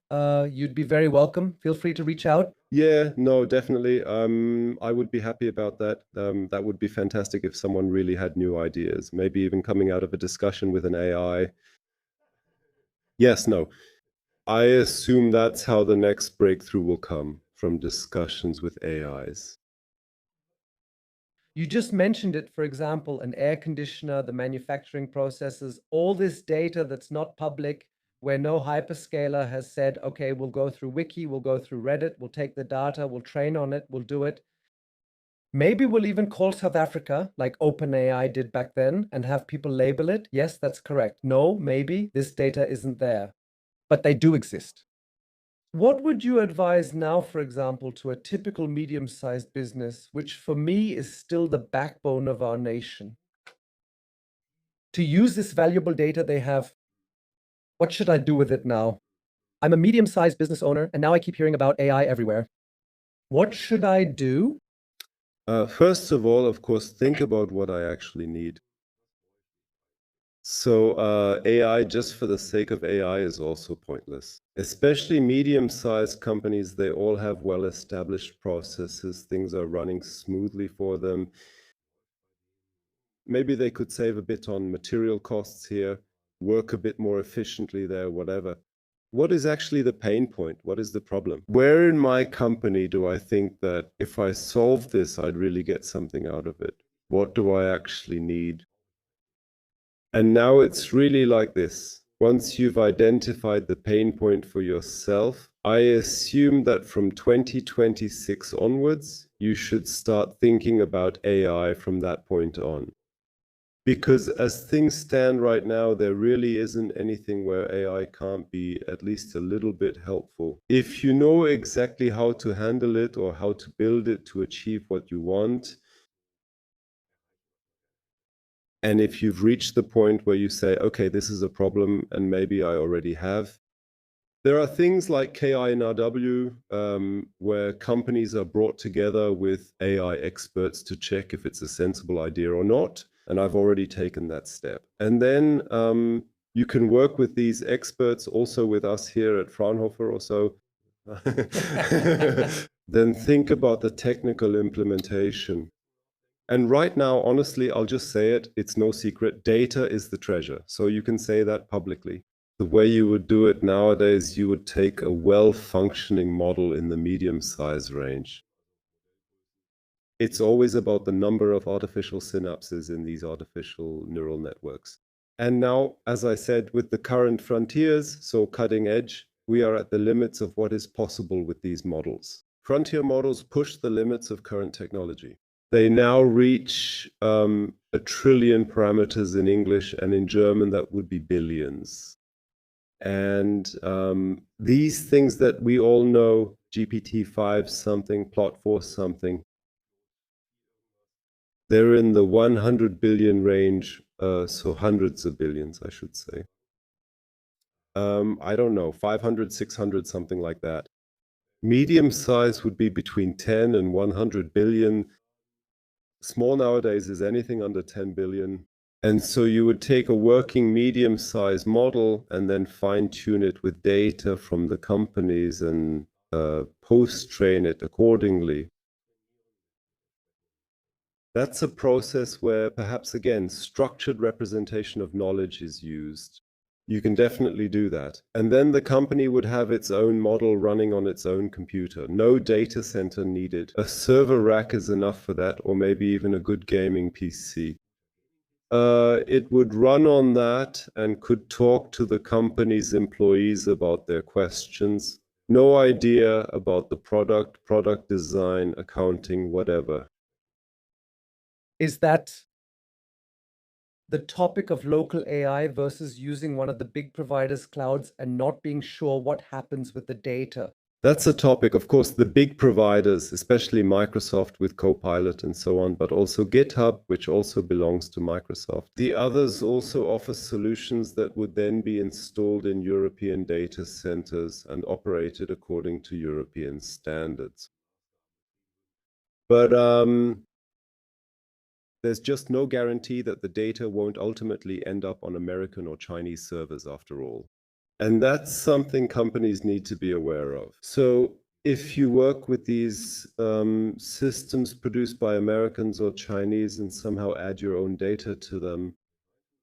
You'd be very welcome. Feel free to reach out. Yeah, no, definitely. I would be happy about that. That would be fantastic if someone really had new ideas, maybe even coming out of a discussion with an AI. Yes, no. I assume that's how the next breakthrough will come, from discussions with AIs. You just mentioned it, for example, an air conditioner, the manufacturing processes, all this data that's not public, where no hyperscaler has said, okay, we'll go through Wiki, we'll go through Reddit, we'll take the data, we'll train on it, we'll do it. Maybe we'll even call South Africa, like OpenAI did back then, and have people label it. Yes, that's correct. No, maybe this data isn't there, but they do exist. What would you advise now, for example, to a typical medium-sized business, which for me is still the backbone of our nation, to use this valuable data they have? What should I do with it now? I'm a medium-sized business owner, and now I keep hearing about AI everywhere. What should I do? First of all, of course, think about what I actually need. So AI just for the sake of AI is also pointless. Especially medium-sized companies, they all have well-established processes. Things are running smoothly for them. Maybe they could save a bit on material costs here, work a bit more efficiently there, whatever. What is actually the pain point? What is the problem? Where in my company do I think that if I solve this, I'd really get something out of it? What do I actually need? And now it's really like this. Once you've identified the pain point for yourself, I assume that from 2026 onwards, you should start thinking about AI from that point on. Because as things stand right now, there really isn't anything where AI can't be at least a little bit helpful. If you know exactly how to handle it or how to build it to achieve what you want, and if you've reached the point where you say, okay, this is a problem and maybe I already have, there are things like KI&RW where companies are brought together with AI experts to check if it's a sensible idea or not. And I've already taken that step. And then You can work with these experts, also with us here at Fraunhofer or so. Then think about the technical implementation. And right now, honestly, I'll just say it, it's no secret, data is the treasure. So you can say that publicly. The way you would do it nowadays, you would take a well-functioning model in the medium size range. It's always about the number of artificial synapses in these artificial neural networks. And now, as I said, with the current frontiers, so cutting edge, we are at the limits of what is possible with these models. Frontier models push the limits of current technology. They now reach 1 trillion parameters in English, and in German that would be billions. And these things that we all know, GPT-5 something, Plot 4 something, they're in the 100 billion range, so hundreds of billions, I should say. I don't know, 500, 600, something like that. Medium size would be between 10 and 100 billion. Small nowadays is anything under 10 billion. And so you would take a working medium-sized model and then fine-tune it with data from the companies and post-train it accordingly. That's a process where perhaps, again, structured representation of knowledge is used. You can definitely do that. And then the company would have its own model running on its own computer. No data center needed. A server rack is enough for that, or maybe even a good gaming PC. It would run on that and could talk to the company's employees about their questions. No idea about the product design, accounting, whatever. Is that the topic of local AI versus using one of the big providers' clouds and not being sure what happens with the data? That's a topic, of course, the big providers, especially Microsoft with Copilot and so on, but also GitHub, which also belongs to Microsoft. The others also offer solutions that would then be installed in European data centers and operated according to European standards. But there's just no guarantee that the data won't ultimately end up on American or Chinese servers after all. And that's something companies need to be aware of. So if you work with these systems produced by Americans or Chinese and somehow add your own data to them,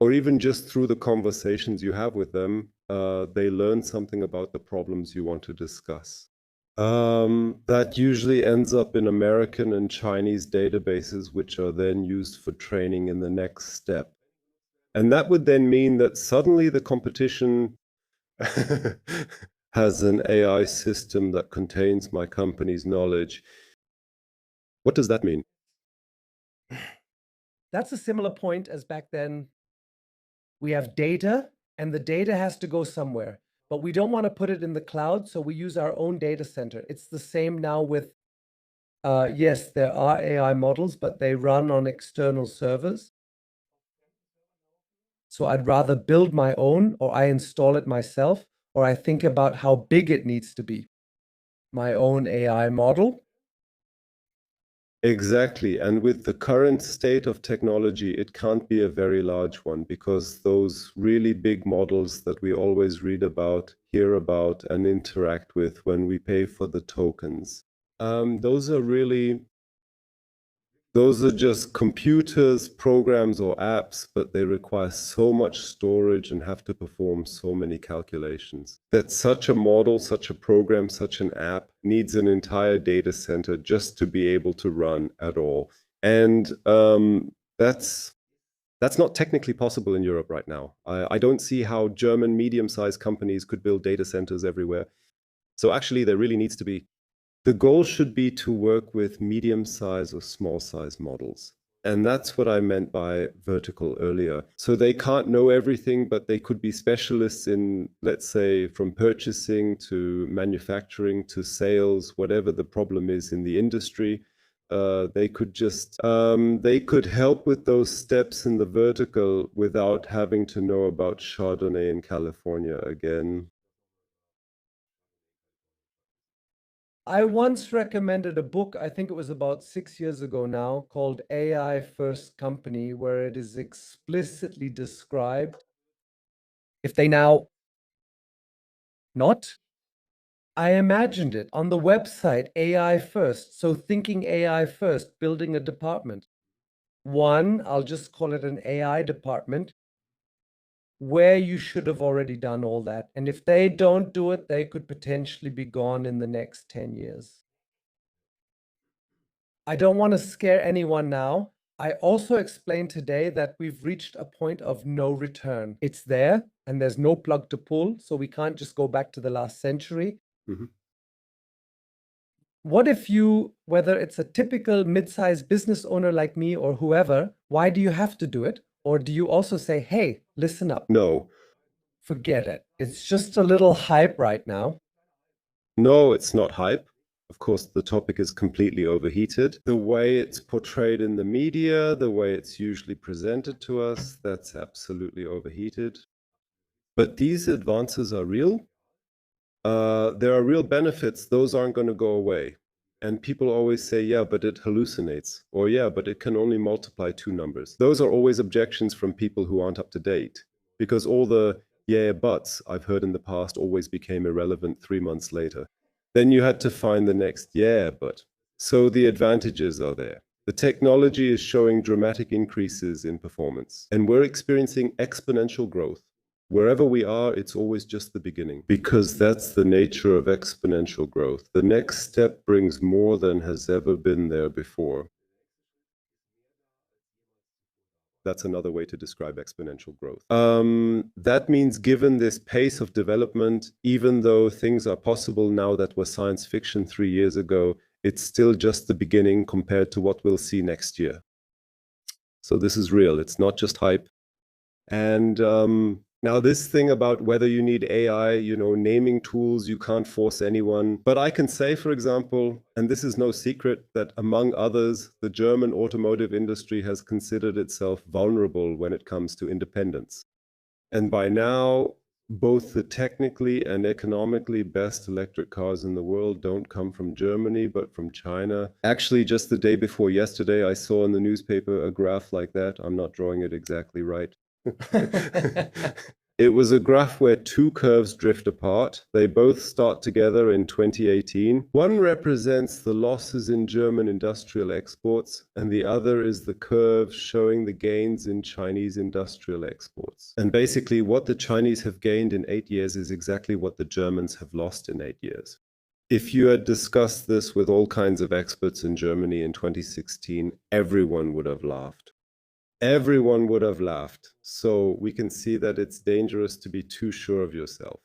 or even just through the conversations you have with them, they learn something about the problems you want to discuss. That usually ends up in American and Chinese databases, which are then used for training in the next step. And that would then mean that suddenly the competition has an AI system that contains my company's knowledge. What does that mean? That's a similar point as back then. We have data, and the data has to go somewhere, but we don't want to put it in the cloud, so we use our own data center. It's the same now with, yes, there are AI models, but they run on external servers. So I'd rather build my own, or I install it myself, or I think about how big it needs to be. My own AI model. Exactly. And with the current state of technology, it can't be a very large one because those really big models that we always read about, hear about, and interact with when we pay for the tokens, those are just computers, programs, or apps, but they require so much storage and have to perform so many calculations that such a model, such a program, such an app needs an entire data center just to be able to run at all. And that's not technically possible in Europe right now. I don't see how German medium-sized companies could build data centers everywhere. So actually, there really needs to be the goal should be to work with medium-size or small-size models. And that's what I meant by vertical earlier. So they can't know everything, but they could be specialists in, let's say, from purchasing to manufacturing to sales, whatever the problem is in the industry. They could help with those steps in the vertical without having to know about Chardonnay in California again. I once recommended a book, I think it was about 6 years ago now, called AI First Company, where it is explicitly described If they now not, I imagined it on the website, AI first. So thinking AI first, building a department. One, I'll just call it an AI department, where you should have already done all that. And if they don't do it, they could potentially be gone in the next 10 years. I don't want to scare anyone now. I also explained today that we've reached a point of no return. It's there and there's no plug to pull, so we can't just go back to the last century. Mhm. What if you, whether it's a typical mid-sized business owner like me or whoever, why do you have to do it? Or do you also say, hey, listen up, No, forget it. It's just a little hype right now. no, it's not hype. Of course, the topic is completely overheated. The way it's portrayed in the media, the way it's usually presented to us, that's absolutely overheated. But these advances are real. There are real benefits. Those aren't going to go away. And people always say, yeah, but it hallucinates. Or, yeah, but it can only multiply two numbers. Those are always objections from people who aren't up to date. Because all the yeah, buts I've heard in the past always became irrelevant 3 months later. Then you had to find the next yeah, but. So the advantages are there. The technology is showing dramatic increases in performance. And we're experiencing exponential growth. Wherever we are, it's always just the beginning, because that's the nature of exponential growth. The next step brings more than has ever been there before. That's another way to describe exponential growth. That means given this pace of development, even though things are possible now that were science fiction 3 years ago, it's still just the beginning compared to what we'll see next year. So this is real. It's not just hype. And now this thing about whether you need AI, naming tools, you can't force anyone. But I can say, for example, and this is no secret, that among others, the German automotive industry has considered itself vulnerable when it comes to independence. And by now, both the technically and economically best electric cars in the world don't come from Germany, but from China. Actually, just the day before yesterday, I saw in the newspaper a graph like that. I'm not drawing it exactly right. It was a graph where two curves drift apart. They both start together in 2018. One represents the losses in German industrial exports, and the other is the curve showing the gains in Chinese industrial exports. And basically, what the Chinese have gained in 8 years is exactly what the Germans have lost in 8 years. If you had discussed this with all kinds of experts in Germany in 2016, everyone would have laughed. Everyone would have laughed. So we can see that it's dangerous to be too sure of yourself.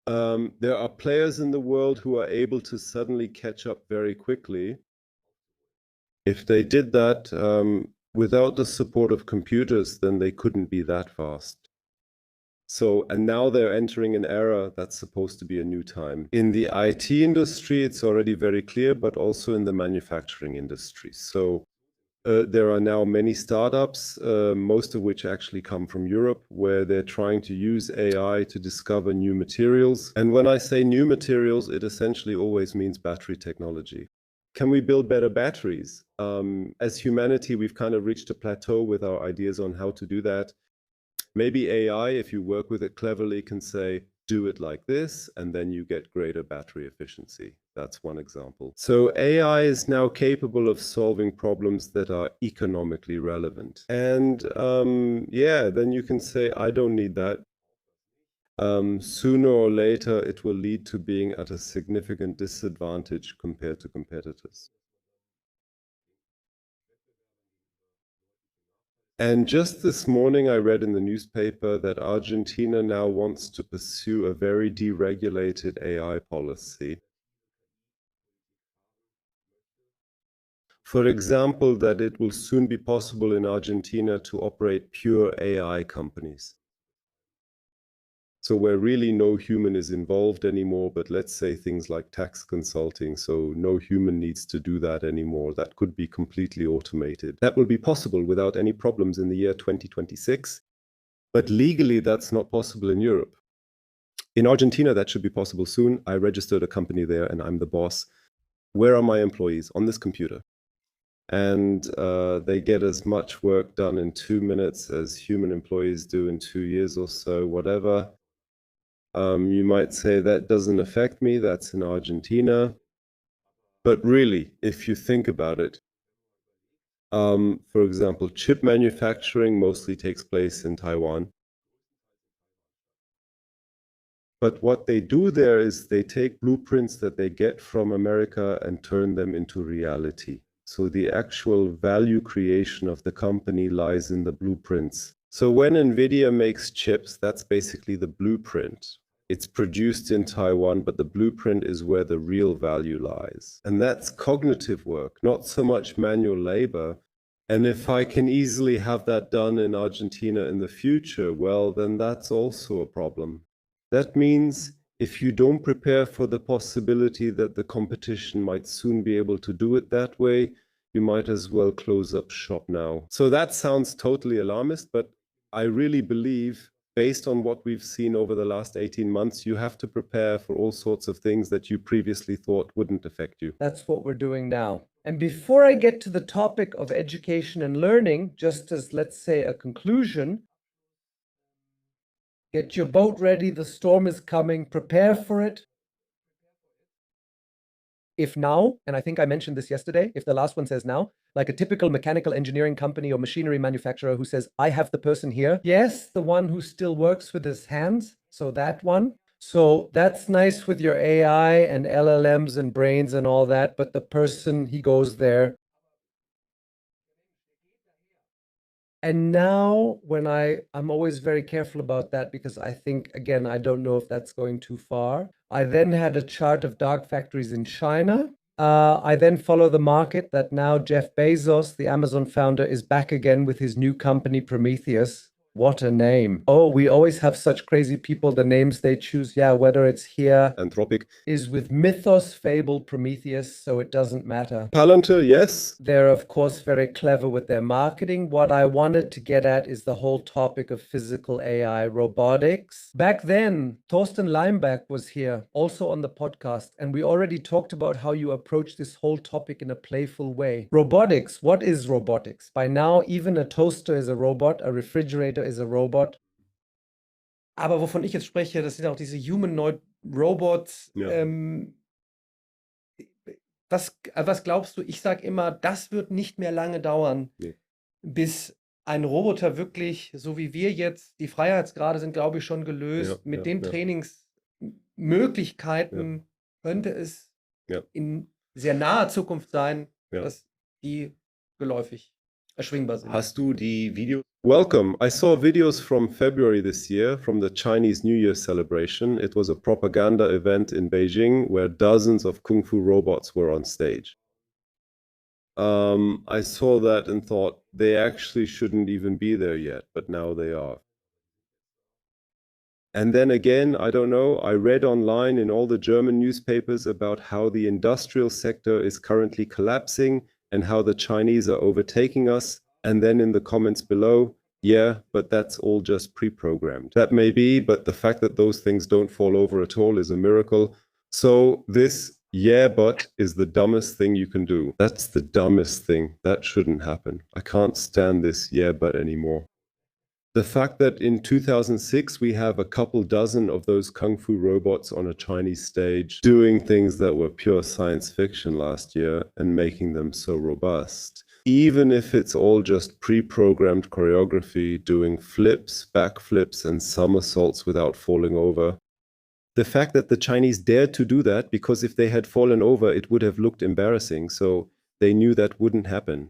There are players in the world who are able to suddenly catch up very quickly. If they did that without the support of computers, then they couldn't be that fast. So, and now they're entering an era that's supposed to be a new time. In the IT industry, it's already very clear, but also in the manufacturing industry. So there are now many startups, most of which actually come from Europe, where they're trying to use AI to discover new materials. And when I say new materials, it essentially always means battery technology. Can we build better batteries? As humanity, we've kind of reached a plateau with our ideas on how to do that. Maybe AI, if you work with it cleverly, can say, do it like this, and then you get greater battery efficiency. That's one example. So AI is now capable of solving problems that are economically relevant. And yeah, then you can say, I don't need that. Sooner or later, it will lead to being at a significant disadvantage compared to competitors. And just this morning, I read in the newspaper that Argentina now wants to pursue a very deregulated AI policy. For example, that it will soon be possible in Argentina to operate pure AI companies. So where really no human is involved anymore, but let's say things like tax consulting, so no human needs to do that anymore. That could be completely automated. That will be possible without any problems in the year 2026. But legally, that's not possible in Europe. In Argentina, that should be possible soon. I registered a company there and I'm the boss. Where are my employees? On this computer. and they get as much work done in 2 minutes as human employees do in 2 years or so, whatever. You might say that doesn't affect me, that's in Argentina. But really, if you think about it, for example, chip manufacturing mostly takes place in Taiwan. But what they do there is they take blueprints that they get from America and turn them into reality. So the actual value creation of the company lies in the blueprints. So when NVIDIA makes chips, that's basically the blueprint. It's produced in Taiwan, but the blueprint is where the real value lies. And that's cognitive work, not so much manual labor. And if I can easily have that done in Argentina in the future, well, then that's also a problem. That means if you don't prepare for the possibility that the competition might soon be able to do it that way, you might as well close up shop now. So that sounds totally alarmist, but I really believe, based on what we've seen over the last 18 months, you have to prepare for all sorts of things that you previously thought wouldn't affect you. That's what we're doing now. And before I get to the topic of education and learning, just as, let's say, a conclusion, get your boat ready, the storm is coming, prepare for it. If now, and I think I mentioned this yesterday, if the last one says now, like a typical mechanical engineering company or machinery manufacturer who says, I have the person here. Yes, the one who still works with his hands. So that one. So that's nice with your AI and LLMs and brains and all that. But the person, he goes there. And now when I'm always very careful about that because I think, again, I don't know if that's going too far. I then had a chart of dark factories in China. I then follow the market that now Jeff Bezos, the Amazon founder, is back again with his new company, Prometheus. What a name. Oh, we always have such crazy people, the names they choose. Yeah, whether it's here Anthropic is with Mythos, Fable, Prometheus, so it doesn't matter. Palantir, yes. They're, of course, very clever with their marketing. What I wanted to get at is the whole topic of physical AI, robotics. Back then, Thorsten Leimbach was here, also on the podcast, and we already talked about how you approach this whole topic in a playful way. Robotics, what is robotics? By now, even a toaster is a robot, a refrigerator is a robot. Aber wovon ich jetzt spreche, das sind auch diese Humanoid Robots. Ja. Was glaubst du? Ich sage immer, das wird nicht mehr lange dauern, Nee. bis ein Roboter wirklich, so wie wir jetzt, die Freiheitsgrade sind, glaube ich, schon gelöst. Mit den Trainingsmöglichkeiten könnte es in sehr naher Zukunft sein, dass die geläufig erschwingbar sind. Hast du die Videos? Welcome. I saw videos from February this year from the Chinese New Year celebration. It was a propaganda event in Beijing where dozens of Kung Fu robots were on stage. I saw that and thought they actually shouldn't even be there yet, but now they are. And then again, I don't know, I read online in all the German newspapers about how the industrial sector is currently collapsing and how the Chinese are overtaking us. And then in the comments below, yeah, but that's all just pre-programmed. That may be, but the fact that those things don't fall over at all is a miracle. So this yeah, but is the dumbest thing you can do. That's the dumbest thing. That shouldn't happen. I can't stand this yeah, but anymore. The fact that in 2006 we have a couple dozen of those kung fu robots on a Chinese stage doing things that were pure science fiction last year and making them so robust. Even if it's all just pre-programmed choreography, doing flips, backflips, and somersaults without falling over. The fact that the Chinese dared to do that, because if they had fallen over, it would have looked embarrassing. So they knew that wouldn't happen.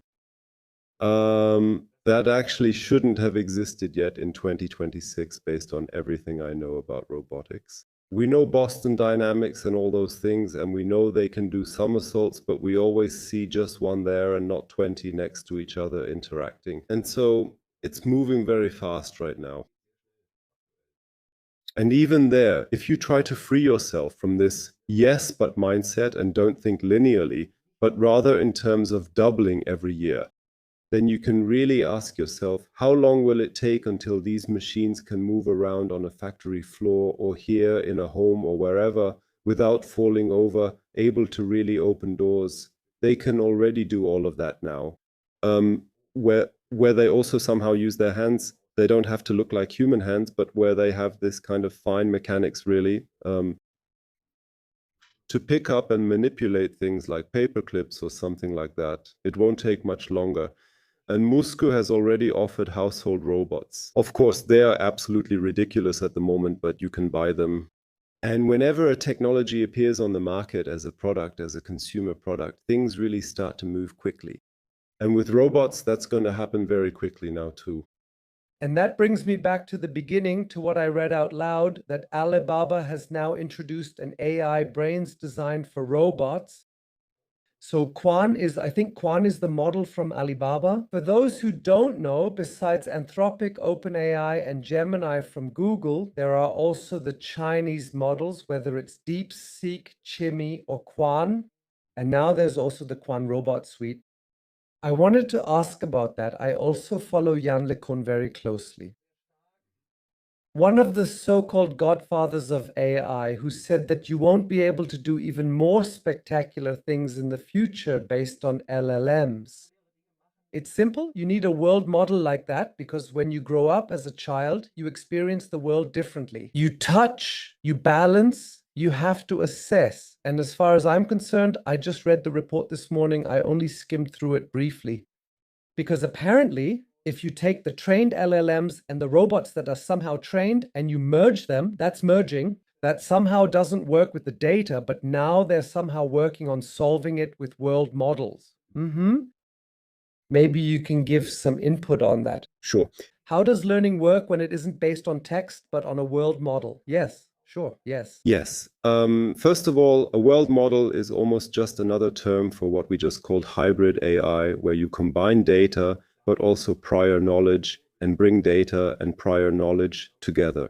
That actually shouldn't have existed yet in 2026, based on everything I know about robotics. We know Boston Dynamics and all those things, and we know they can do somersaults, but we always see just one there and not 20 next to each other interacting. And so it's moving very fast right now. And even there, if you try to free yourself from this yes, but mindset and don't think linearly, but rather in terms of doubling every year, then you can really ask yourself, how long will it take until these machines can move around on a factory floor or here in a home or wherever without falling over, able to really open doors, they can already do all of that now. Where they also somehow use their hands, they don't have to look like human hands, but where they have this kind of fine mechanics really to pick up and manipulate things like paper clips or something like that. It won't take much longer. And Musco has already offered household robots. Of course, they are absolutely ridiculous at the moment, but you can buy them. And whenever a technology appears on the market as a product, as a consumer product, things really start to move quickly. And with robots, that's going to happen very quickly now too. And that brings me back to the beginning, to what I read out loud, that Alibaba has now introduced an AI brains designed for robots. So I think Quan is the model from Alibaba. For those who don't know, besides Anthropic, OpenAI, and Gemini from Google, there are also the Chinese models, whether it's DeepSeek, Chimmy, or Quan. And now there's also the Quan Robot Suite. I wanted to ask about that. I also follow Jan LeCun very closely. One of the so-called godfathers of AI, who said that you won't be able to do even more spectacular things in the future based on LLMs. It's simple. You need a world model like that because when you grow up as a child, you experience the world differently. You touch, you balance, you have to assess. And as far as I'm concerned, I just read the report this morning. I only skimmed through it briefly. Because apparently, if you take the trained LLMs and the robots that are somehow trained and you merge them, that's merging, that somehow doesn't work with the data, but now they're somehow working on solving it with world models. Maybe you can give some input on that. Sure. How does learning work when it isn't based on text, but on a world model? Yes, sure, yes. Yes. First of all, a world model is almost just another term for what we just called hybrid AI, where you combine data, but also prior knowledge and bring data and prior knowledge together.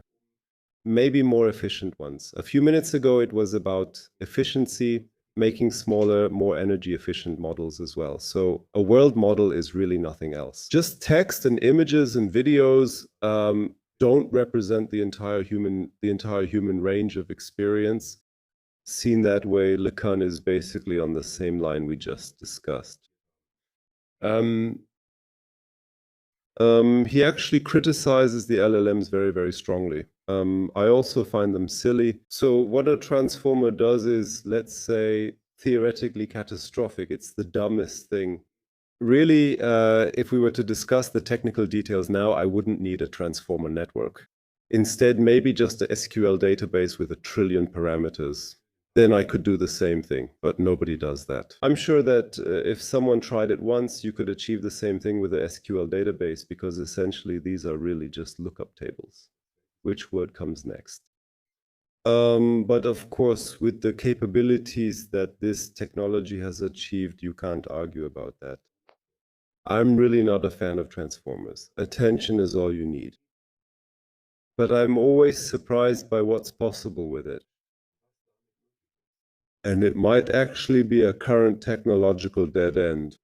Maybe more efficient ones. A few minutes ago, it was about efficiency, making smaller, more energy efficient models as well. So a world model is really nothing else. Just text and images and videos don't represent the entire human range of experience. Seen that way, LeCun is basically on the same line we just discussed. He actually criticizes the LLMs very, very strongly. I also find them silly. So what a transformer does is, let's say, theoretically catastrophic. It's the dumbest thing. Really, if we were to discuss the technical details now, I wouldn't need a transformer network. Instead, maybe just a SQL database with 1 trillion parameters. Then I could do the same thing, but nobody does that. I'm sure that if someone tried it once, you could achieve the same thing with a SQL database, because essentially these are really just lookup tables. Which word comes next? But of course, with the capabilities that this technology has achieved, you can't argue about that. I'm really not a fan of transformers. Attention is all you need. But I'm always surprised by what's possible with it. And it might actually be a current technological dead end.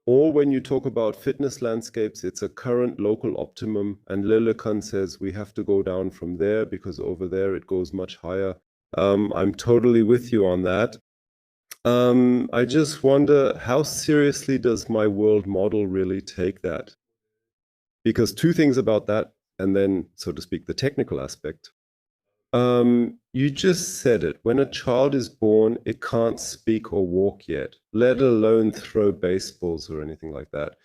Or when you talk about fitness landscapes, it's a current local optimum, and LeCun says we have to go down from there because over there it goes much higher. I'm totally with you on that. I just wonder, how seriously does my world model really take that? Because two things about that, and then, so to speak, the technical aspect. You just said it. When a child is born, it can't speak or walk yet, let alone throw baseballs or anything like that.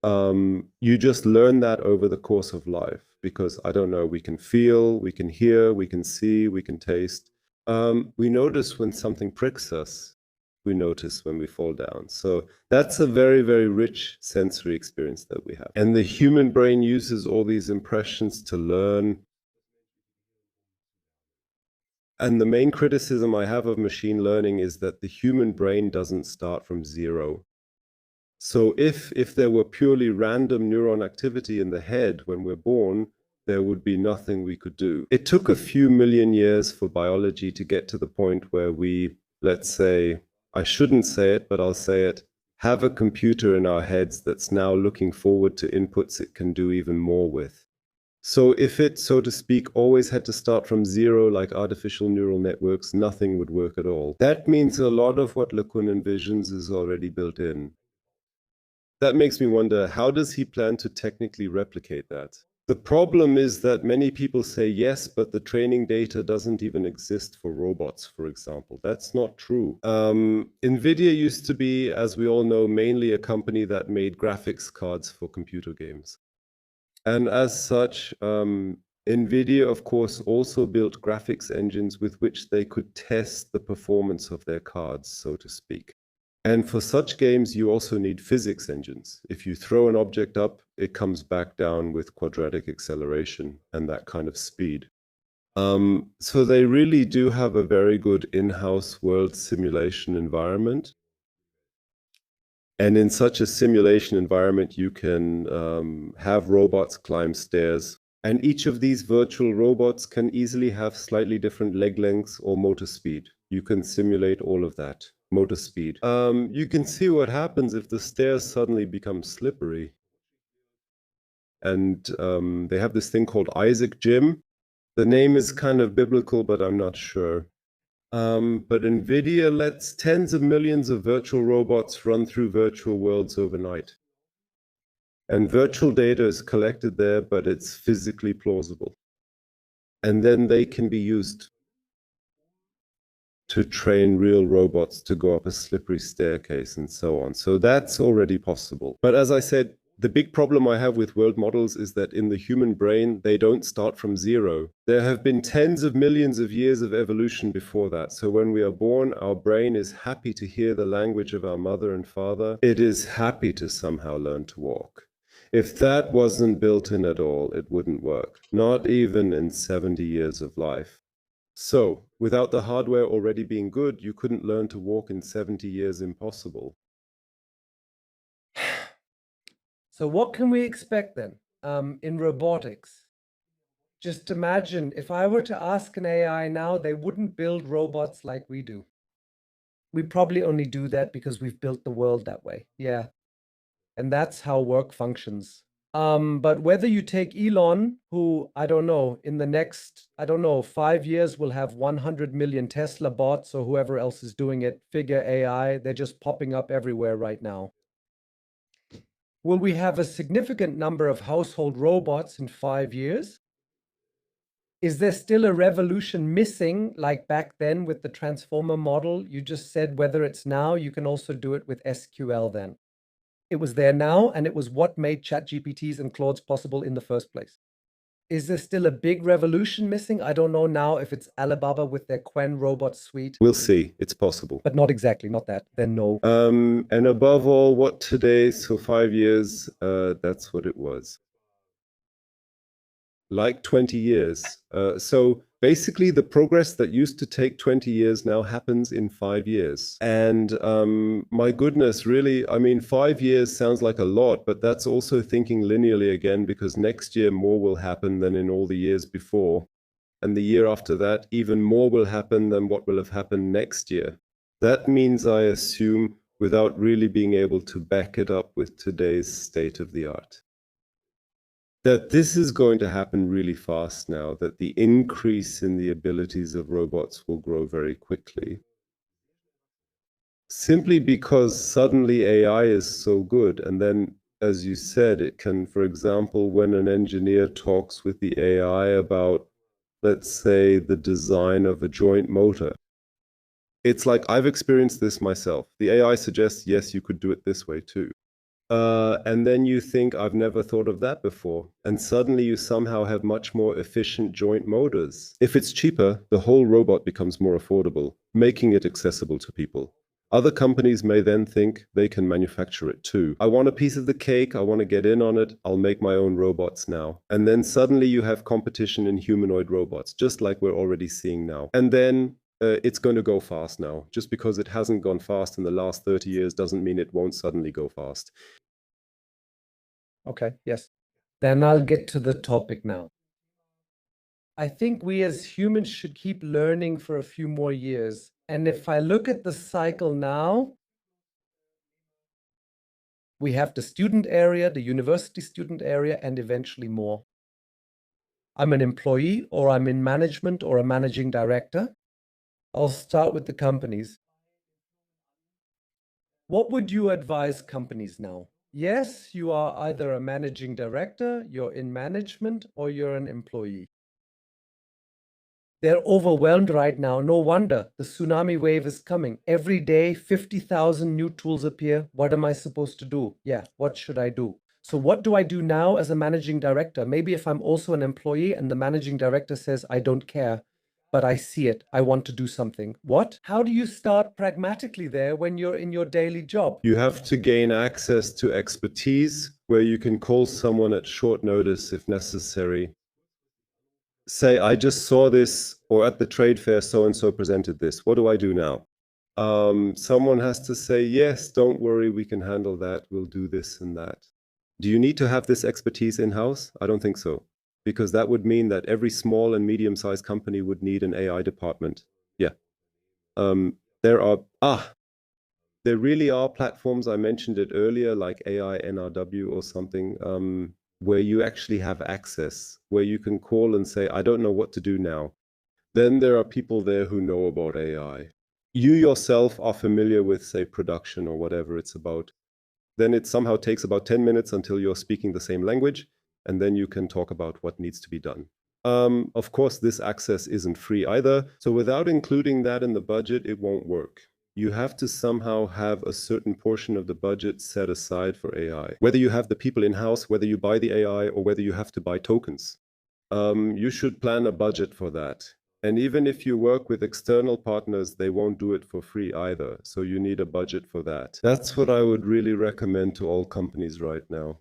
You just learn that over the course of life because, I don't know, we can feel, we can hear, we can see, we can taste. We notice when something pricks us. We notice when we fall down. So that's a very, very rich sensory experience that we have. And the human brain uses all these impressions to learn. And the main criticism I have of machine learning is that the human brain doesn't start from zero. So if there were purely random neuron activity in the head when we're born, there would be nothing we could do. It took a few million years for biology to get to the point where we, let's say, I shouldn't say it, but I'll say it, have a computer in our heads that's now looking forward to inputs it can do even more with. So if it, so to speak, always had to start from zero, like artificial neural networks, nothing would work at all. That means a lot of what LeCun envisions is already built in. That makes me wonder, how does he plan to technically replicate that? The problem is that many people say yes, but the training data doesn't even exist for robots, for example. That's not true. NVIDIA used to be, as we all know, mainly a company that made graphics cards for computer games. And as such, NVIDIA, of course, also built graphics engines with which they could test the performance of their cards, so to speak. And for such games, you also need physics engines. If you throw an object up, it comes back down with quadratic acceleration and that kind of speed. So they really do have a very good in-house world simulation environment. And in such a simulation environment, you can have robots climb stairs. And each of these virtual robots can easily have slightly different leg lengths or motor speed. You can simulate all of that. Motor speed. You can see what happens if the stairs suddenly become slippery. And they have this thing called Isaac Gym. The name is kind of biblical, but I'm not sure. But NVIDIA lets tens of millions of virtual robots run through virtual worlds overnight. And virtual data is collected there, but it's physically plausible. And then they can be used to train real robots to go up a slippery staircase and so on. So that's already possible. But as I said, the big problem I have with world models is that in the human brain, they don't start from zero. There have been tens of millions of years of evolution before that. So when we are born, our brain is happy to hear the language of our mother and father. It is happy to somehow learn to walk. If that wasn't built in at all, it wouldn't work. Not even in 70 years of life. So, without the hardware already being good, you couldn't learn to walk in 70 years. Impossible. So what can we expect then in robotics? Just imagine if I were to ask an AI now, they wouldn't build robots like we do. We probably only do that because we've built the world that way. Yeah. And that's how work functions. But whether you take Elon, who I don't know, in the next, I don't know, 5 years will have 100 million Tesla bots or whoever else is doing it, figure AI, they're just popping up everywhere right now. Will we have a significant number of household robots in 5 years? Is there still a revolution missing, like back then with the transformer model? You just said whether it's now, you can also do it with SQL then. It was there now, and it was what made ChatGPTs and Claudes possible in the first place. Is there still a big revolution missing? I don't know now if it's Alibaba with their Quen robot suite, We'll see. It's possible. but not exactly, not that. Then no. And above all, what today, so 5 years, that's what it was. Like 20 years. So basically, the progress that used to take 20 years now happens in 5 years. And my goodness, really, I mean, 5 years sounds like a lot, but that's also thinking linearly again, because next year more will happen than in all the years before. And the year after that, even more will happen than what will have happened next year. That means, I assume, without really being able to back it up with today's state of the art, that this is going to happen really fast now, that the increase in the abilities of robots will grow very quickly. Simply because suddenly AI is so good. And then, as you said, it can, for example, when an engineer talks with the AI about, let's say, the design of a joint motor, it's like, I've experienced this myself. The AI suggests, yes, you could do it this way too. And then you think, I've never thought of that before. And suddenly you somehow have much more efficient joint motors. If it's cheaper, the whole robot becomes more affordable, making it accessible to people. Other companies may then think they can manufacture it too. I want a piece of the cake, I want to get in on it, I'll make my own robots now. And then suddenly you have competition in humanoid robots, just like we're already seeing now. And then it's going to go fast now. Just because it hasn't gone fast in the last 30 years doesn't mean it won't suddenly go fast. Okay, yes. Then I'll get to the topic now. I think we as humans should keep learning for a few more years. And if I look at the cycle now, we have the student area, the university student area, and eventually more. I'm an employee, or I'm in management, or a managing director. I'll start with the companies. What would you advise companies now? Yes, you are either a managing director, you're in management, or you're an employee. They're overwhelmed right now. No wonder. The tsunami wave is coming. Every day, 50,000 new tools appear. What am I supposed to do? Yeah, what should I do? So, what do I do now as a managing director? Maybe if I'm also an employee and the managing director says, I don't care, but I see it. I want to do something. What? How do you start pragmatically there when you're in your daily job? You have to gain access to expertise where you can call someone at short notice if necessary. Say, I just saw this, or at the trade fair, so and so presented this. What do I do now? Someone has to say, yes, don't worry, we can handle that. We'll do this and that. Do you need to have this expertise in-house? I don't think so, because that would mean that every small and medium-sized company would need an AI department. Yeah. There really are platforms, I mentioned it earlier, like AI NRW or something, where you actually have access, where you can call and say, I don't know what to do now. Then there are people there who know about AI. You yourself are familiar with, say, production or whatever it's about. Then it somehow takes about 10 minutes until you're speaking the same language, and then you can talk about what needs to be done. Of course, this access isn't free either. So without including that in the budget, it won't work. You have to somehow have a certain portion of the budget set aside for AI. Whether you have the people in-house, whether you buy the AI, or whether you have to buy tokens. You should plan a budget for that. And even if you work with external partners, they won't do it for free either. So you need a budget for that. That's what I would really recommend to all companies right now.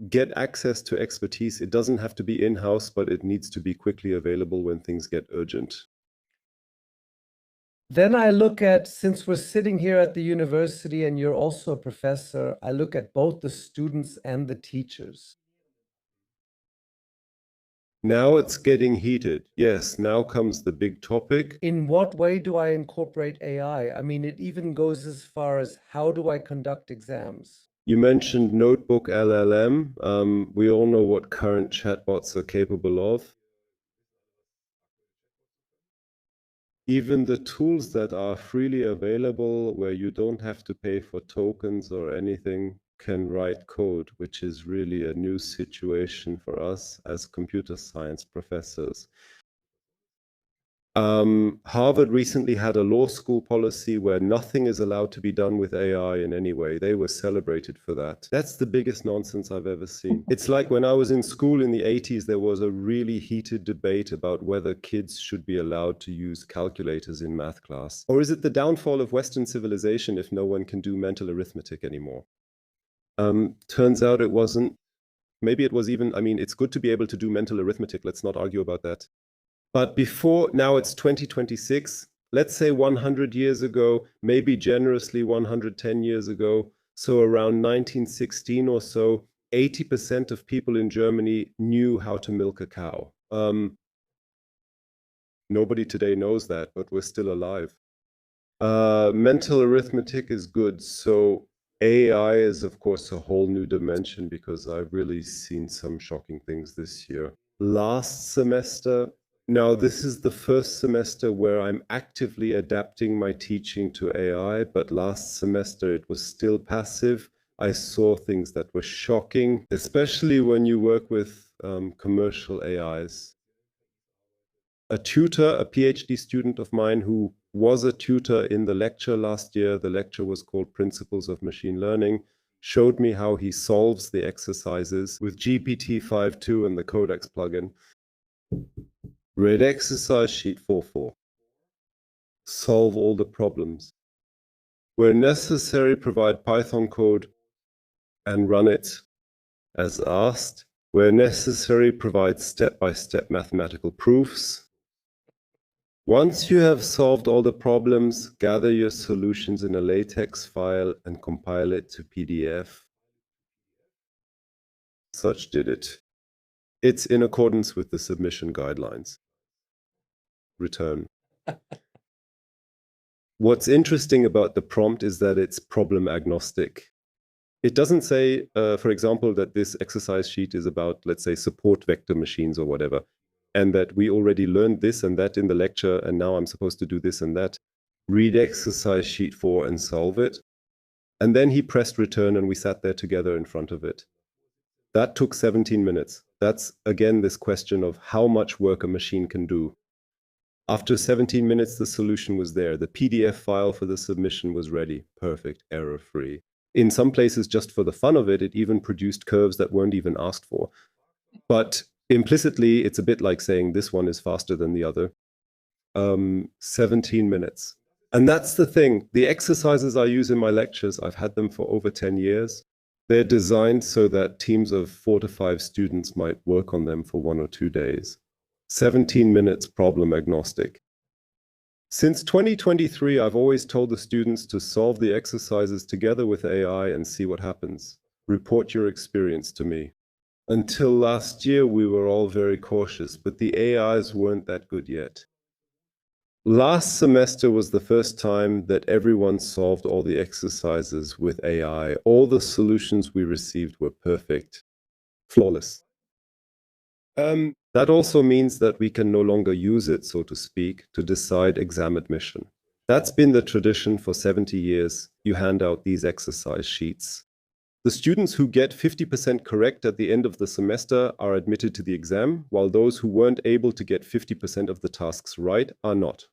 Get access to expertise. It doesn't have to be in-house, but it needs to be quickly available when things get urgent. Then I look at, since we're sitting here at the university and you're also a professor, I look at both the students and the teachers. Now it's getting heated. Yes, now comes the big topic. In what way do I incorporate AI? I mean, it even goes as far as how do I conduct exams? You mentioned notebook LLM. We all know what current chatbots are capable of. Even the tools that are freely available, where you don't have to pay for tokens or anything, can write code, which is really a new situation for us as computer science professors. Harvard recently had a law school policy where nothing is allowed to be done with AI in any way. They were celebrated for that. That's the biggest nonsense I've ever seen. It's like when I was in school in the 80s, there was a really heated debate about whether kids should be allowed to use calculators in math class. Or is it the downfall of Western civilization if no one can do mental arithmetic anymore? Turns out it wasn't. Maybe it was even, I mean, it's good to be able to do mental arithmetic. Let's not argue about that. But before, now it's 2026, let's say 100 years ago, maybe generously 110 years ago, so around 1916 or so, 80% of people in Germany knew how to milk a cow. Nobody today knows that, but we're still alive. Mental arithmetic is good. So AI is, of course, a whole new dimension because I've really seen some shocking things this year. Last semester, now this is the first semester where I'm actively adapting my teaching to AI, but last semester it was still passive. I saw things that were shocking, especially when you work with commercial AIs. A tutor, a PhD student of mine who was a tutor in the lecture last year, the lecture was called Principles of Machine Learning, showed me how he solves the exercises with GPT-5.2 and the Codex plugin. Read exercise sheet 4.4. Solve all the problems. Where necessary, provide Python code and run it as asked. Where necessary, provide step-by-step mathematical proofs. Once you have solved all the problems, gather your solutions in a LaTeX file and compile it to PDF. Such did it. It's in accordance with the submission guidelines. Return. What's interesting about the prompt is that it's problem agnostic. It doesn't say, for example, that this exercise sheet is about, let's say, support vector machines or whatever, and that we already learned this and that in the lecture, and now I'm supposed to do this and that. Read exercise sheet 4 and solve it. And then he pressed return and we sat there together in front of it. That took 17 minutes. That's, again, this question of how much work a machine can do. After 17 minutes, the solution was there. The PDF file for the submission was ready. Perfect, error-free. In some places, just for the fun of it, it even produced curves that weren't even asked for. But implicitly, it's a bit like saying this one is faster than the other. 17 minutes. And that's the thing. The exercises I use in my lectures, I've had them for over 10 years. They're designed so that teams of 4 to 5 students might work on them for 1 or 2 days. 17 minutes, problem agnostic. Since 2023, I've always told the students to solve the exercises together with AI and see what happens. Report your experience to me. Until last year, we were all very cautious, but the AIs weren't that good yet. Last semester was the first time that everyone solved all the exercises with AI. All the solutions we received were perfect, flawless. That also means that we can no longer use it, so to speak, to decide exam admission. That's been the tradition for 70 years. You hand out these exercise sheets. The students who get 50% correct at the end of the semester are admitted to the exam, while those who weren't able to get 50% of the tasks right are not.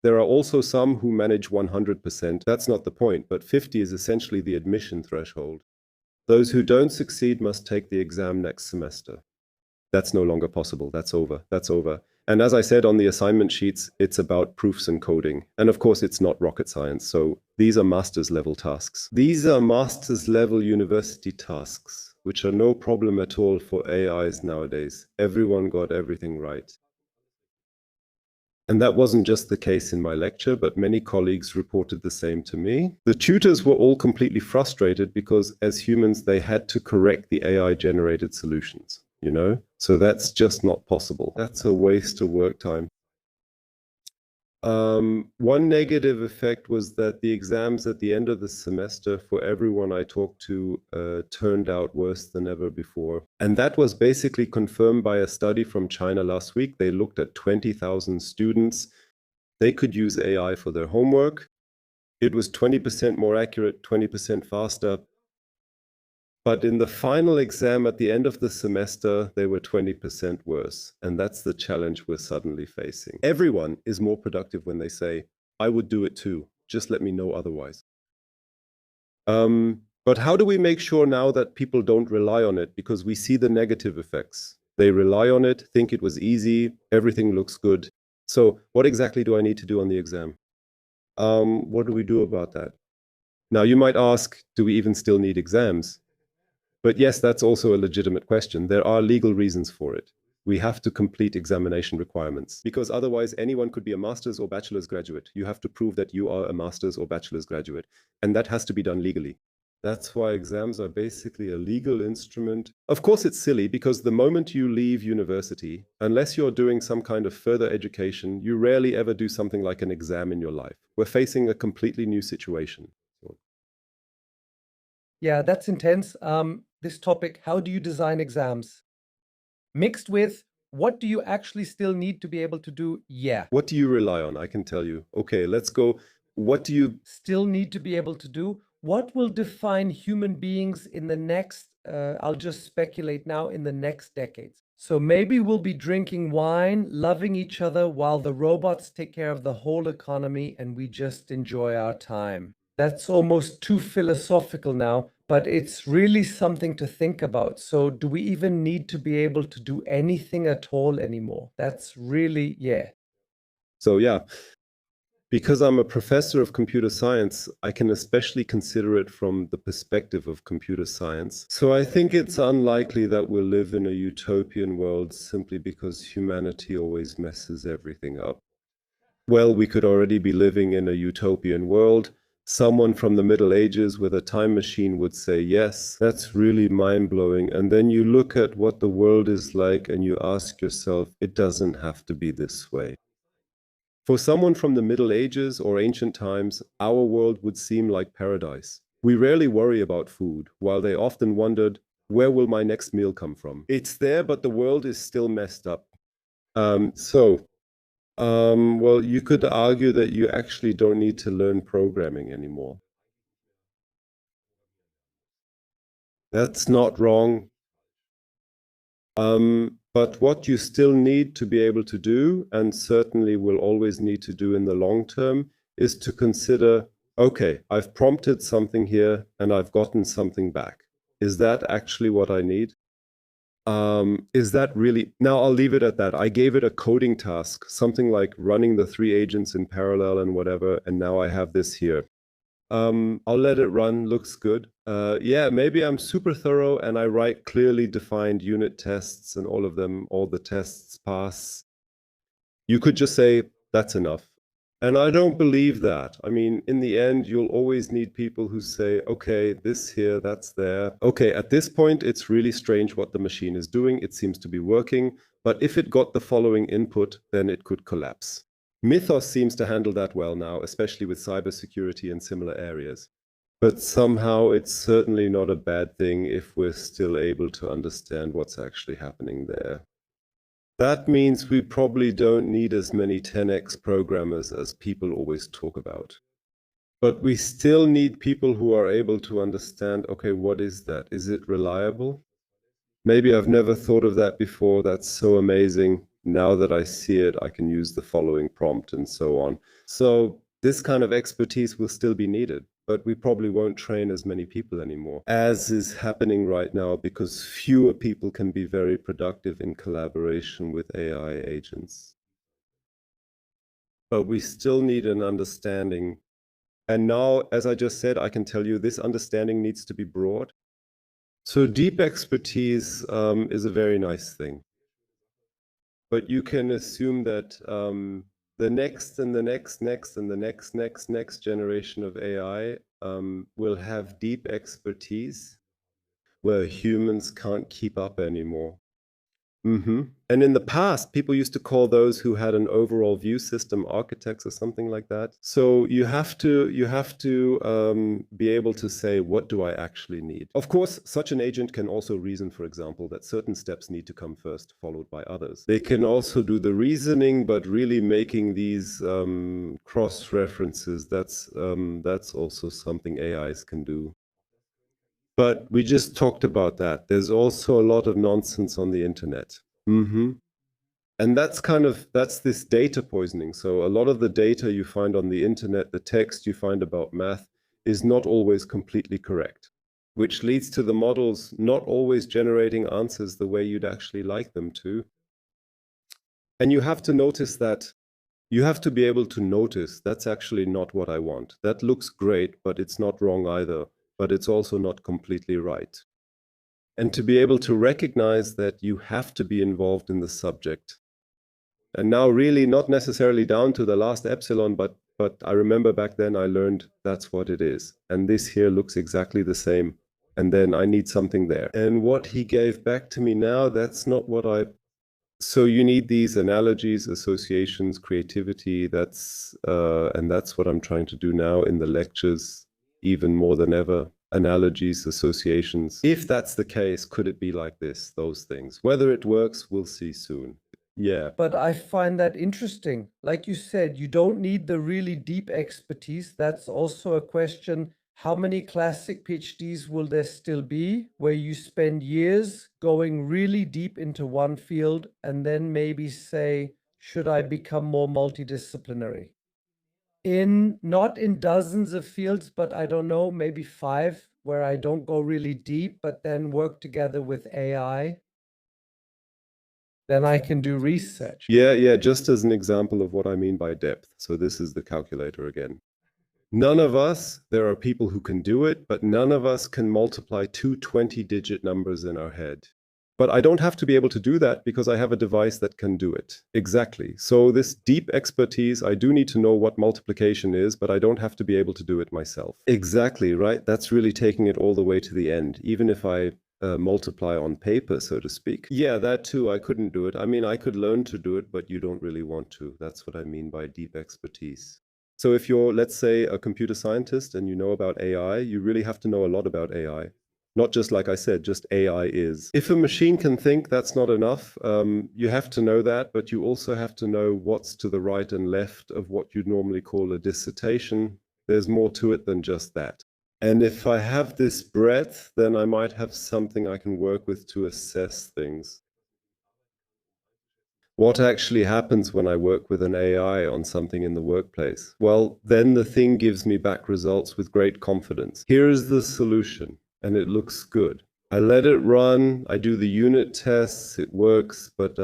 There are also some who manage 100%. That's not the point, but 50 is essentially the admission threshold. Those who don't succeed must take the exam next semester. That's no longer possible. That's over. That's over. And as I said on the assignment sheets, it's about proofs and coding. And of course, it's not rocket science. So these are master's level tasks. These are master's level university tasks, which are no problem at all for AIs nowadays. Everyone got everything right. And that wasn't just the case in my lecture, but many colleagues reported the same to me. The tutors were all completely frustrated because as humans, they had to correct the AI-generated solutions, you know? So that's just not possible. That's a waste of work time. One negative effect was that the exams at the end of the semester for everyone I talked to turned out worse than ever before. And that was basically confirmed by a study from China last week. They looked at 20,000 students. They could use AI for their homework. It was 20% more accurate, 20% faster. But in the final exam at the end of the semester, they were 20% worse. And that's the challenge we're suddenly facing. Everyone is more productive when they say, I would do it too. Just let me know otherwise. But how do we make sure now that people don't rely on it? Because we see the negative effects. They rely on it, think it was easy, everything looks good. So what exactly do I need to do on the exam? What do we do about that? Now, you might ask, do we even still need exams? But yes, that's also a legitimate question. There are legal reasons for it. We have to complete examination requirements because otherwise anyone could be a master's or bachelor's graduate. You have to prove that you are a master's or bachelor's graduate, and that has to be done legally. That's why exams are basically a legal instrument. Of course, it's silly because the moment you leave university, unless you're doing some kind of further education, you rarely ever do something like an exam in your life. We're facing a completely new situation. Yeah, that's intense. This topic, how do you design exams? Mixed with, what do you actually still need to be able to do? Yeah. What do you rely on? I can tell you. Okay, let's go. What do you Still need to be able to do? What will define human beings in the next, I'll just speculate now, in the next decades? So maybe we'll be drinking wine, loving each other while the robots take care of the whole economy and we just enjoy our time. That's almost too philosophical now, but it's really something to think about. So do we even need to be able to do anything at all anymore? That's really, yeah. So yeah, because I'm a professor of computer science, I can especially consider it from the perspective of computer science. So I think it's unlikely that we'll live in a utopian world simply because humanity always messes everything up. Well, we could already be living in a utopian world. Someone from the Middle Ages with a time machine would say, yes, that's really mind-blowing. And then you look at what the world is like and you ask yourself, it doesn't have to be this way. For someone from the Middle Ages or ancient times, our world would seem like paradise. We rarely worry about food, while they often wondered, where will my next meal come from? It's there, but the world is still messed up. Well, you could argue that you actually don't need to learn programming anymore. That's not wrong. But what you still need to be able to do, and certainly will always need to do in the long term, is to consider, okay, I've prompted something here and I've gotten something back. Is that actually what I need? Is that really, now I'll leave it at that. I gave it a coding task, something like running the 3 agents in parallel and whatever, and now I have this here. I'll let it run, looks good. Yeah, maybe I'm super thorough and I write clearly defined unit tests and all of them, all the tests pass. You could just say, that's enough. And I don't believe that. I mean, in the end, you'll always need people who say, okay, this here, that's there. Okay, at this point, it's really strange what the machine is doing. It seems to be working. But if it got the following input, then it could collapse. Mythos seems to handle that well now, especially with cybersecurity and similar areas. But somehow it's certainly not a bad thing if we're still able to understand what's actually happening there. That means we probably don't need as many 10x programmers as people always talk about. But we still need people who are able to understand, okay, what is that? Is it reliable? Maybe I've never thought of that before. That's so amazing. Now that I see it, I can use the following prompt and so on. So this kind of expertise will still be needed, but we probably won't train as many people anymore, as is happening right now, because fewer people can be very productive in collaboration with AI agents. But we still need an understanding. And now, as I just said, I can tell you this understanding needs to be broad. So deep expertise is a very nice thing. But you can assume that the next and the next and the next generation of AI will have deep expertise where humans can't keep up anymore. And in the past, people used to call those who had an overall view system architects or something like that. So you have to be able to say, what do I actually need? Of course, such an agent can also reason, for example, that certain steps need to come first, followed by others. They can also do the reasoning, but really making these cross references, that's also something AIs can do. But we just talked about that. There's also a lot of nonsense on the internet. And that's this data poisoning. So a lot of the data you find on the internet, the text you find about math, is not always completely correct, which leads to the models not always generating answers the way you'd actually like them to. And you have to notice that. You have to be able to notice that's actually not what I want. That looks great, but it's not wrong either. But it's also not completely right. And to be able to recognize that you have to be involved in the subject. And now really not necessarily down to the last epsilon, but I remember back then I learned that's what it is. And this here looks exactly the same. And then I need something there. And what he gave back to me now, that's not what I... So you need these analogies, associations, creativity. And that's what I'm trying to do now in the lectures, even more than ever. Analogies, associations. If that's the case, could it be like this, those things? Whether it works, we'll see soon. Yeah. But I find that interesting. Like you said, you don't need the really deep expertise. That's also a question. How many classic PhDs will there still be where you spend years going really deep into one field and then maybe say, should I become more multidisciplinary? Not in dozens of fields, but I don't know, maybe 5 where I don't go really deep, but then work together with AI. Then I can do research. Yeah, just as an example of what I mean by depth. So this is the calculator again. None of us, there are people who can do it, but none of us can multiply two 20-digit numbers in our head. But I don't have to be able to do that because I have a device that can do it. Exactly. So this deep expertise, I do need to know what multiplication is, but I don't have to be able to do it myself. Exactly, right? That's really taking it all the way to the end. Even if I multiply on paper, so to speak. Yeah, that too, I couldn't do it. I mean, I could learn to do it, but you don't really want to. That's what I mean by deep expertise. So if you're, let's say, a computer scientist and you know about AI, you really have to know a lot about AI. Not just like I said, just AI is. If a machine can think, that's not enough. You have to know that, but you also have to know what's to the right and left of what you'd normally call a dissertation. There's more to it than just that. And if I have this breadth, then I might have something I can work with to assess things. What actually happens when I work with an AI on something in the workplace? Well, then the thing gives me back results with great confidence. Here is the solution, and it looks good. I let it run, I do the unit tests, it works, but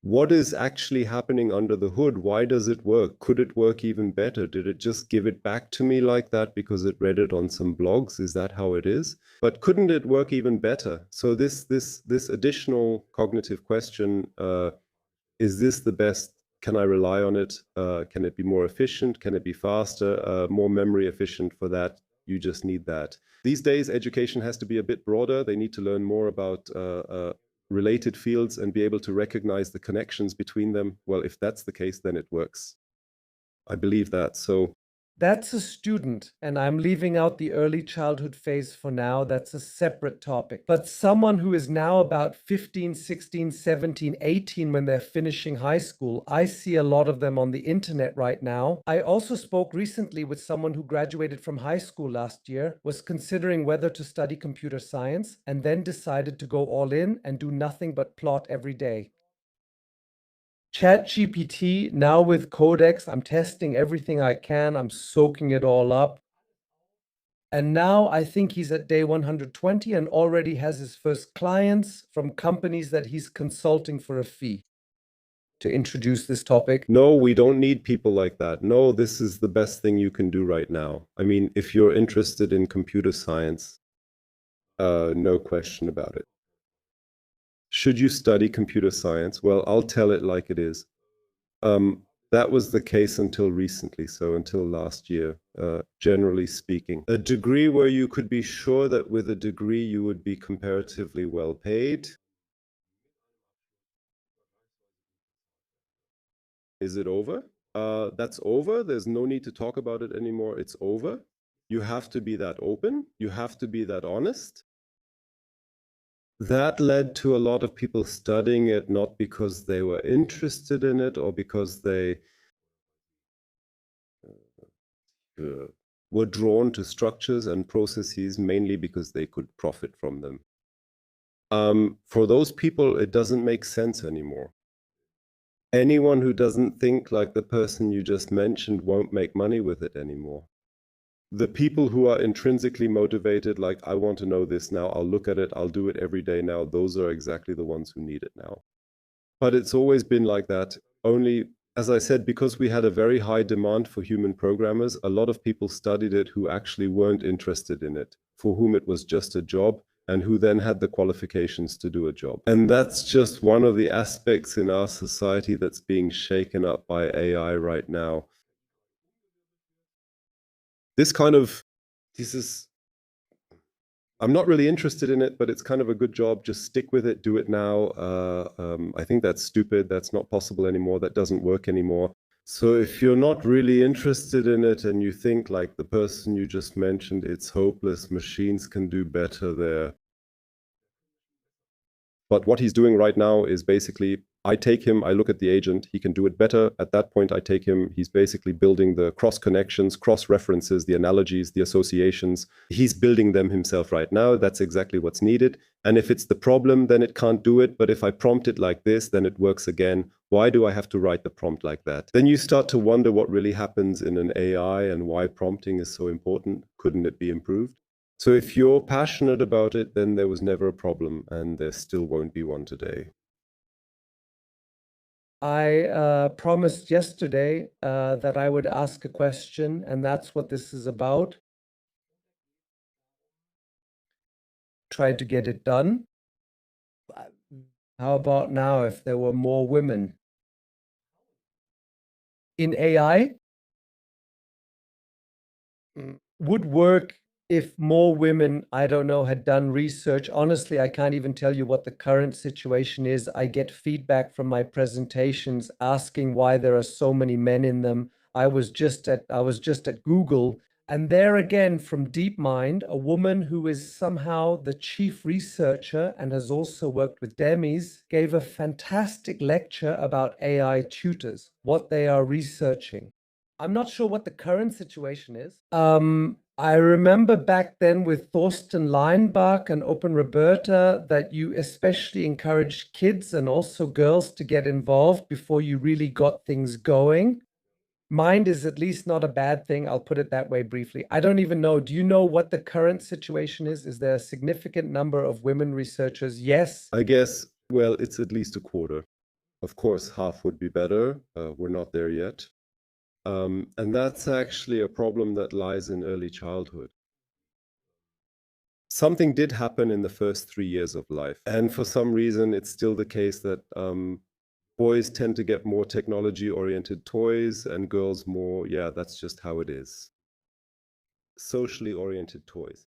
what is actually happening under the hood? Why does it work? Could it work even better? Did it just give it back to me like that because it read it on some blogs? Is that how it is? But couldn't it work even better? So this additional cognitive question, is this the best? Can I rely on it? Can it be more efficient? Can it be faster? More memory efficient for that? You just need that. These days, education has to be a bit broader. They need to learn more about related fields and be able to recognize the connections between them. Well, if that's the case, then it works. I believe that. So That's a student, and I'm leaving out the early childhood phase for now. That's a separate topic. But someone who is now about 15, 16, 17, 18 when they're finishing high school, I see a lot of them on the internet right now. I also spoke recently with someone who graduated from high school last year, was considering whether to study computer science, and then decided to go all in and do nothing but plot every day. ChatGPT, now with Codex, I'm testing everything I can. I'm soaking it all up. And now I think he's at day 120 and already has his first clients from companies that he's consulting for a fee. To introduce this topic, no, we don't need people like that. No, this is the best thing you can do right now. I mean, if you're interested in computer science, no question about it. Should you study computer science? Well, I'll tell it like it is. That was the case until recently, so until last year, generally speaking. A degree where you could be sure that with a degree you would be comparatively well paid. Is it over? That's over. There's no need to talk about it anymore. It's over. You have to be that open. You have to be that honest. That led to a lot of people studying it, not because they were interested in it or because they were drawn to structures and processes mainly because they could profit from them. For those people, it doesn't make sense anymore. Anyone who doesn't think like the person you just mentioned won't make money with it anymore. The people who are intrinsically motivated, like, I want to know this now, I'll look at it, I'll do it every day now, those are exactly the ones who need it now. But it's always been like that. Only, as I said, because we had a very high demand for human programmers, a lot of people studied it who actually weren't interested in it, for whom it was just a job, and who then had the qualifications to do a job. And that's just one of the aspects in our society that's being shaken up by AI right now. This is, I'm not really interested in it, but it's kind of a good job. Just stick with it, do it now. I think that's stupid. That's not possible anymore. That doesn't work anymore. So if you're not really interested in it and you think like the person you just mentioned, it's hopeless, machines can do better there. But what he's doing right now is basically, I take him, I look at the agent, he can do it better. At that point, I take him, he's basically building the cross connections, cross references, the analogies, the associations. He's building them himself right now. That's exactly what's needed. And if it's the problem, then it can't do it. But if I prompt it like this, then it works again. Why do I have to write the prompt like that? Then you start to wonder what really happens in an AI and why prompting is so important. Couldn't it be improved? So if you're passionate about it, then there was never a problem, and there still won't be one today. I promised yesterday that I would ask a question, and that's what this is about. Tried to get it done. How about now if there were more women in AI? Would work if more women, I don't know, had done research. Honestly, I can't even tell you what the current situation is. I get feedback from my presentations asking why there are so many men in them. I was just at Google, and there again from DeepMind, a woman who is somehow the chief researcher and has also worked with Demis, gave a fantastic lecture about AI tutors, what they are researching. I'm not sure what the current situation is. I remember back then with Thorsten Leinbach and Open Roberta that you especially encouraged kids and also girls to get involved before you really got things going. Mind is at least not a bad thing. I'll put it that way briefly. I don't even know. Do you know what the current situation is? Is there a significant number of women researchers? Yes. I guess, well, it's at least a quarter. Of course, half would be better. We're not there yet. And that's actually a problem that lies in early childhood. Something did happen in the first 3 years of life. And for some reason, it's still the case that boys tend to get more technology-oriented toys and girls more, yeah, that's just how it is. Socially oriented toys.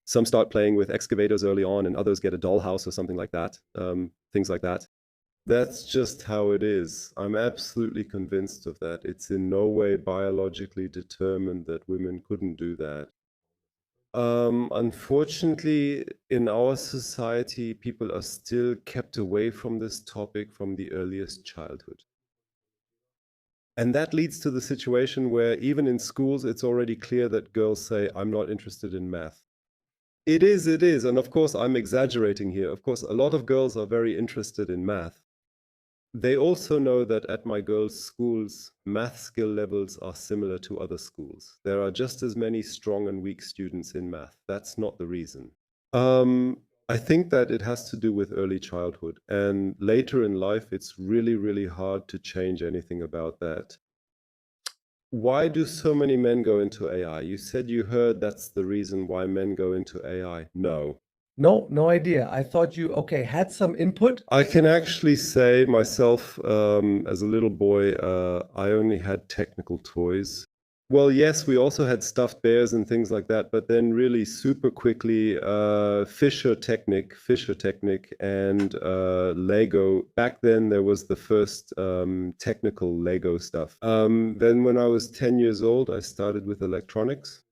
Some start playing with excavators early on and others get a dollhouse or something like that, things like that. That's just how it is. I'm absolutely convinced of that. It's in no way biologically determined that women couldn't do that. Unfortunately, in our society, people are still kept away from this topic from the earliest childhood. And that leads to the situation where even in schools, it's already clear that girls say, I'm not interested in math. It is. And of course, I'm exaggerating here. Of course, a lot of girls are very interested in math. They also know that at my girls' schools, math skill levels are similar to other schools. There are just as many strong and weak students in math. That's not the reason. I think that it has to do with early childhood. And later in life, it's really, really hard to change anything about that. Why do so many men go into AI? You said you heard that's the reason why men go into AI. No. No idea. I thought you, okay, had some input. I can actually say myself, as a little boy, I only had technical toys. Well, yes, we also had stuffed bears and things like that, but then really super quickly, Fisher Technic, and Lego. Back then, there was the first technical Lego stuff. Then when I was 10 years old, I started with electronics.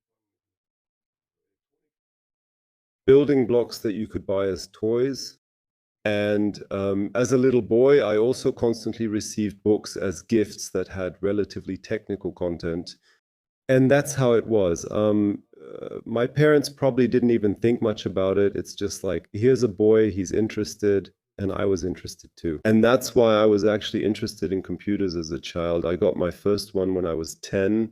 Building blocks that you could buy as toys. And as a little boy, I also constantly received books as gifts that had relatively technical content. And that's how it was. My parents probably didn't even think much about it. It's just like, here's a boy, he's interested, and I was interested too. And that's why I was actually interested in computers as a child. I got my first one when I was 10.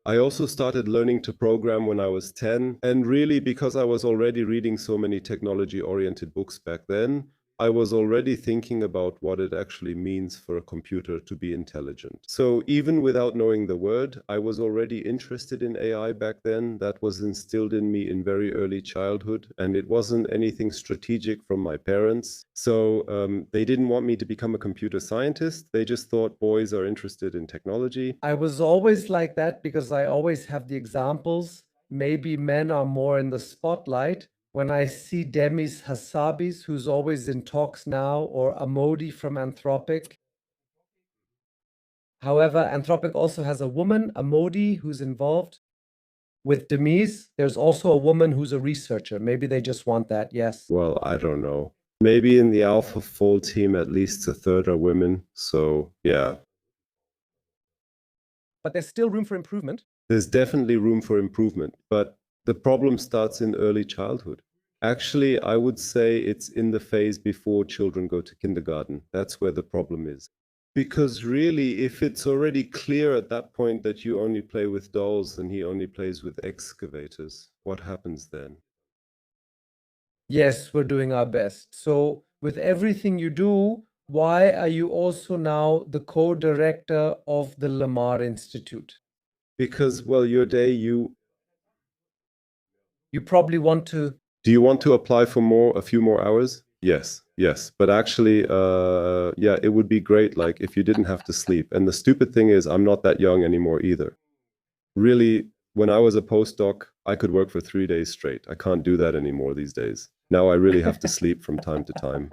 I also started learning to program when I was 10. And really, because I was already reading so many technology-oriented books back then, I was already thinking about what it actually means for a computer to be intelligent. So even without knowing the word, I was already interested in AI back then. That was instilled in me in very early childhood, and it wasn't anything strategic from my parents. So they didn't want me to become a computer scientist. They just thought boys are interested in technology. I was always like that because I always have the examples. Maybe men are more in the spotlight. When I see Demis Hassabis, who's always in talks now, or Amodi from Anthropic. However, Anthropic also has a woman, Amodi, who's involved. With Demis, there's also a woman who's a researcher. Maybe they just want that, yes. Well, I don't know. Maybe in the AlphaFold team, at least a third are women. So, yeah. But there's still room for improvement. There's definitely room for improvement, but the problem starts in early childhood. Actually, I would say it's in the phase before children go to kindergarten. That's where the problem is. Because really, if it's already clear at that point that you only play with dolls and he only plays with excavators, what happens then? Yes, we're doing our best. So with everything you do, why are you also now the co-director of the Lamar Institute? Because, well, your day, you probably want to. Do you want to apply for a few more hours? Yes. But actually, yeah, it would be great, like, if you didn't have to sleep. And the stupid thing is, I'm not that young anymore either. Really, when I was a postdoc, I could work for 3 days straight. I can't do that anymore these days. Now I really have to sleep from time to time.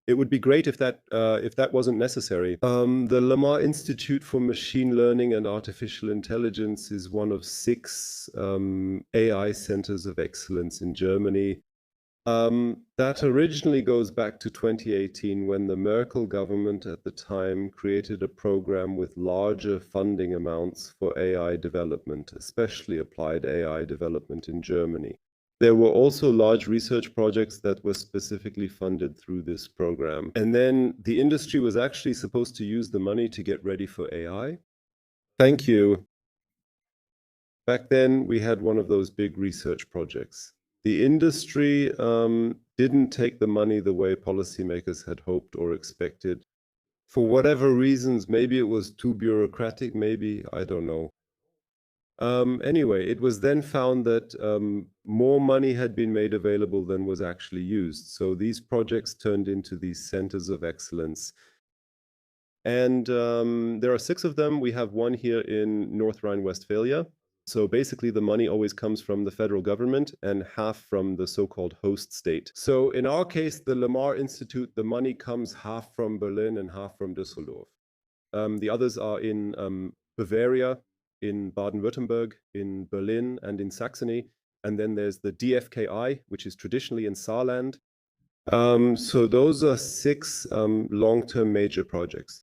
It would be great if that wasn't necessary. The Lamar Institute for Machine Learning and Artificial Intelligence is one of 6 AI centers of excellence in Germany. That originally goes back to 2018 when the Merkel government at the time created a program with larger funding amounts for AI development, especially applied AI development in Germany. There were also large research projects that were specifically funded through this program. And then the industry was actually supposed to use the money to get ready for AI. Thank you. Back then, we had one of those big research projects. The industry didn't take the money the way policymakers had hoped or expected. For whatever reasons, maybe it was too bureaucratic, maybe, I don't know. Anyway, it was then found that more money had been made available than was actually used. So these projects turned into these centers of excellence. And there are 6 of them. We have one here in North Rhine-Westphalia. So basically, the money always comes from the federal government and half from the so-called host state. So in our case, the Lamar Institute, the money comes half from Berlin and half from Düsseldorf. The others are in Bavaria, in Baden-Württemberg, in Berlin, and in Saxony. And then there's the DFKI, which is traditionally in Saarland. So those are 6 long-term major projects.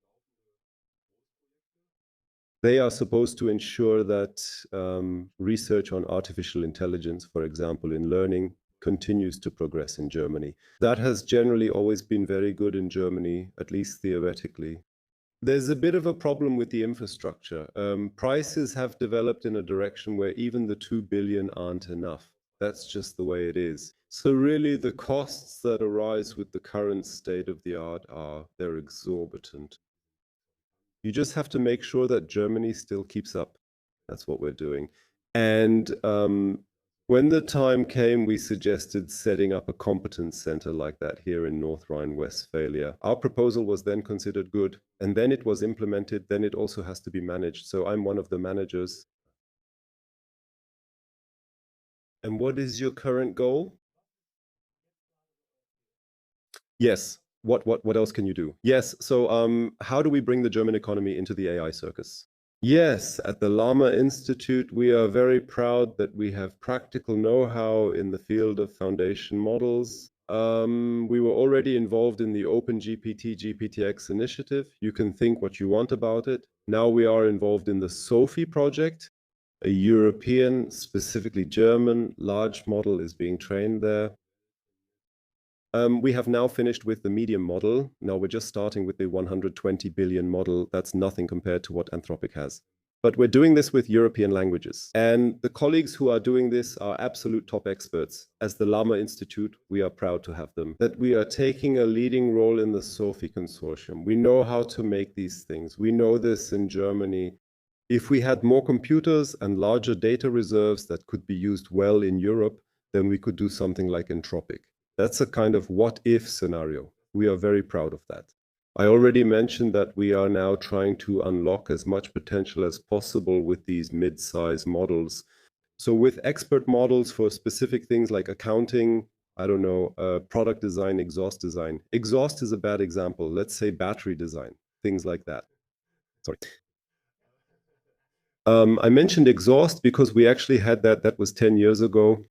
They are supposed to ensure that research on artificial intelligence, for example, in learning, continues to progress in Germany. That has generally always been very good in Germany, at least theoretically. There's a bit of a problem with the infrastructure. Prices have developed in a direction where even the 2 billion aren't enough. That's just the way it is. So really, the costs that arise with the current state of the art they're exorbitant. You just have to make sure that Germany still keeps up. That's what we're doing. And when the time came, we suggested setting up a competence center like that here in North Rhine-Westphalia. Our proposal was then considered good, and then it was implemented. Then it also has to be managed. So I'm one of the managers. And what is your current goal? Yes. What else can you do? Yes. So how do we bring the German economy into the AI circus? Yes, at the Llama Institute, we are very proud that we have practical know-how in the field of foundation models. We were already involved in the OpenGPT GPTX initiative. You can think what you want about it. Now we are involved in the SOPHI project. A European, specifically German, large model is being trained there. We have now finished with the medium model. Now we're just starting with the 120 billion model. That's nothing compared to what Anthropic has. But we're doing this with European languages. And the colleagues who are doing this are absolute top experts. As the Llama Institute, we are proud to have them. That we are taking a leading role in the SOPHI consortium. We know how to make these things. We know this in Germany. If we had more computers and larger data reserves that could be used well in Europe, then we could do something like Anthropic. That's a kind of what-if scenario. We are very proud of that. I already mentioned that we are now trying to unlock as much potential as possible with these mid-size models. So with expert models for specific things like accounting, I don't know, product design, exhaust design. Exhaust is a bad example. Let's say battery design, things like that. Sorry. I mentioned exhaust because we actually had that was 10 years ago.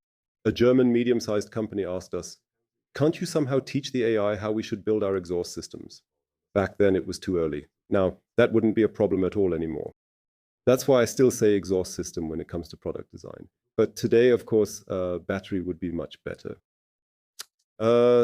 A German medium-sized company asked us, can't you somehow teach the AI how we should build our exhaust systems? Back then, it was too early. Now, that wouldn't be a problem at all anymore. That's why I still say exhaust system when it comes to product design. But today, of course, battery would be much better.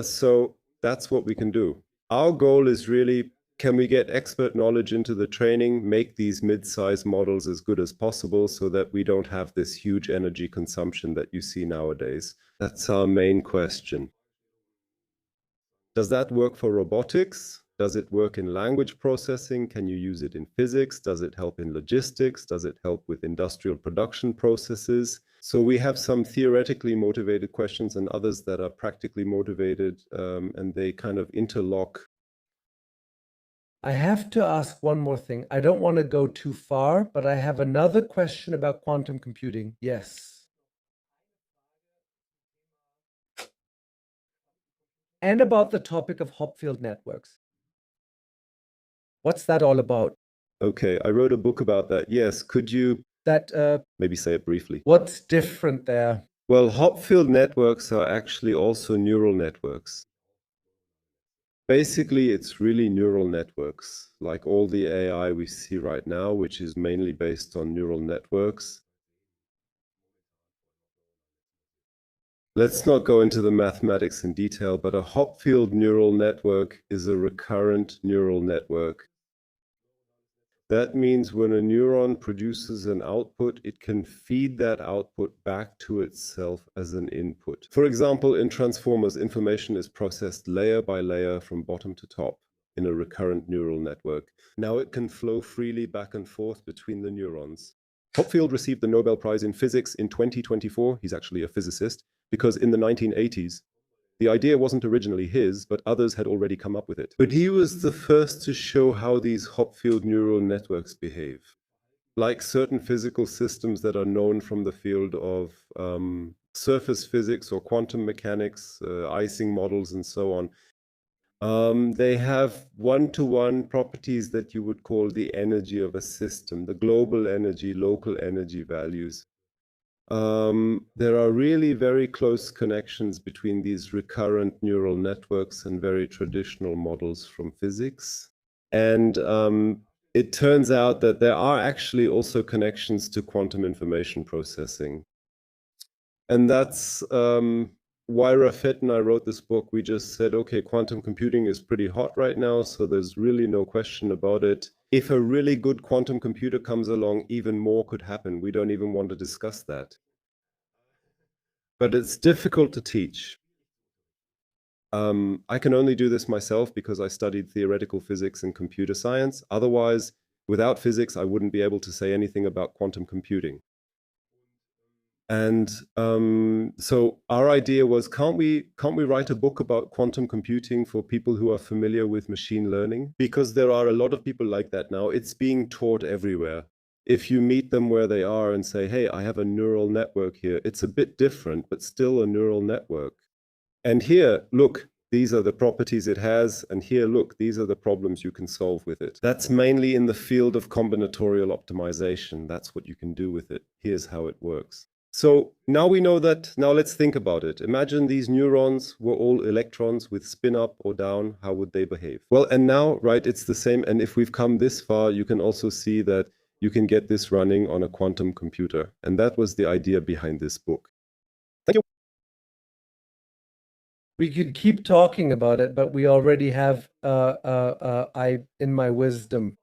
So that's what we can do. Our goal is really, can we get expert knowledge into the training, make these mid-size models as good as possible so that we don't have this huge energy consumption that you see nowadays? That's our main question. Does that work for robotics? Does it work in language processing? Can you use it in physics? Does it help in logistics? Does it help with industrial production processes? So we have some theoretically motivated questions and others that are practically motivated, and they kind of interlock. I have to ask one more thing. I don't want to go too far, but I have another question about quantum computing. Yes. and about the topic of Hopfield networks. What's that all about? Okay, I wrote a book about that. Yes, could you maybe say it briefly? What's different there? Well, Hopfield networks are actually also neural networks. Basically, it's really neural networks, like all the AI we see right now, which is mainly based on neural networks. Let's not go into the mathematics in detail, but a Hopfield neural network is a recurrent neural network. That means when a neuron produces an output, it can feed that output back to itself as an input. For example, in transformers, information is processed layer by layer from bottom to top in a recurrent neural network. Now it can flow freely back and forth between the neurons. Hopfield received the Nobel Prize in Physics in 2024. He's actually a physicist, because in the 1980s, the idea wasn't originally his, but others had already come up with it. But he was the first to show how these Hopfield neural networks behave. Like certain physical systems that are known from the field of surface physics or quantum mechanics, icing models, and so on. They have one-to-one properties that you would call the energy of a system, the global energy, local energy values. There are really very close connections between these recurrent neural networks and very traditional models from physics. And it turns out that there are actually also connections to quantum information processing. And that's why Rafet and I wrote this book. We just said, okay, quantum computing is pretty hot right now, so there's really no question about it. If a really good quantum computer comes along, even more could happen. We don't even want to discuss that. But it's difficult to teach. I can only do this myself because I studied theoretical physics and computer science. Otherwise, without physics, I wouldn't be able to say anything about quantum computing. And so our idea was, can't we write a book about quantum computing for people who are familiar with machine learning? Because there are a lot of people like that now. It's being taught everywhere. If you meet them where they are and say, hey, I have a neural network here, it's a bit different, but still a neural network. And here, look, these are the properties it has. And here, look, these are the problems you can solve with it. That's mainly in the field of combinatorial optimization. That's what you can do with it. Here's how it works. So now we know that. Now let's think about it. Imagine these neurons were all electrons with spin up or down. How would they behave? Well, and now, right, it's the same. And if we've come this far, you can also see that you can get this running on a quantum computer. And that was the idea behind this book. Thank you. We could keep talking about it, but we already have, in my wisdom,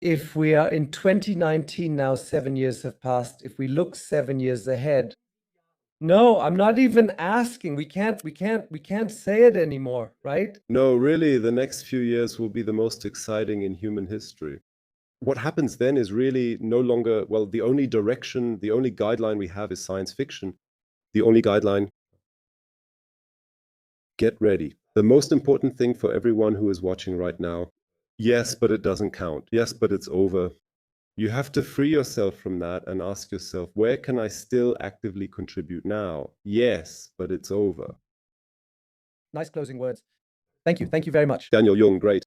if we are in 2019 now, 7 years have passed. If we look 7 years ahead, no, I'm not even asking. We can't say it anymore, right? No, really, the next few years will be the most exciting in human history. What happens then is really no longer, well, the only direction, the only guideline we have is science fiction. The only guideline, get ready. The most important thing for everyone who is watching right now, yes, but it doesn't count. Yes, but it's over. You have to free yourself from that and ask yourself, where can I still actively contribute now? Yes, but it's over. Nice closing words. Thank you. Thank you very much. Daniel Jung, great.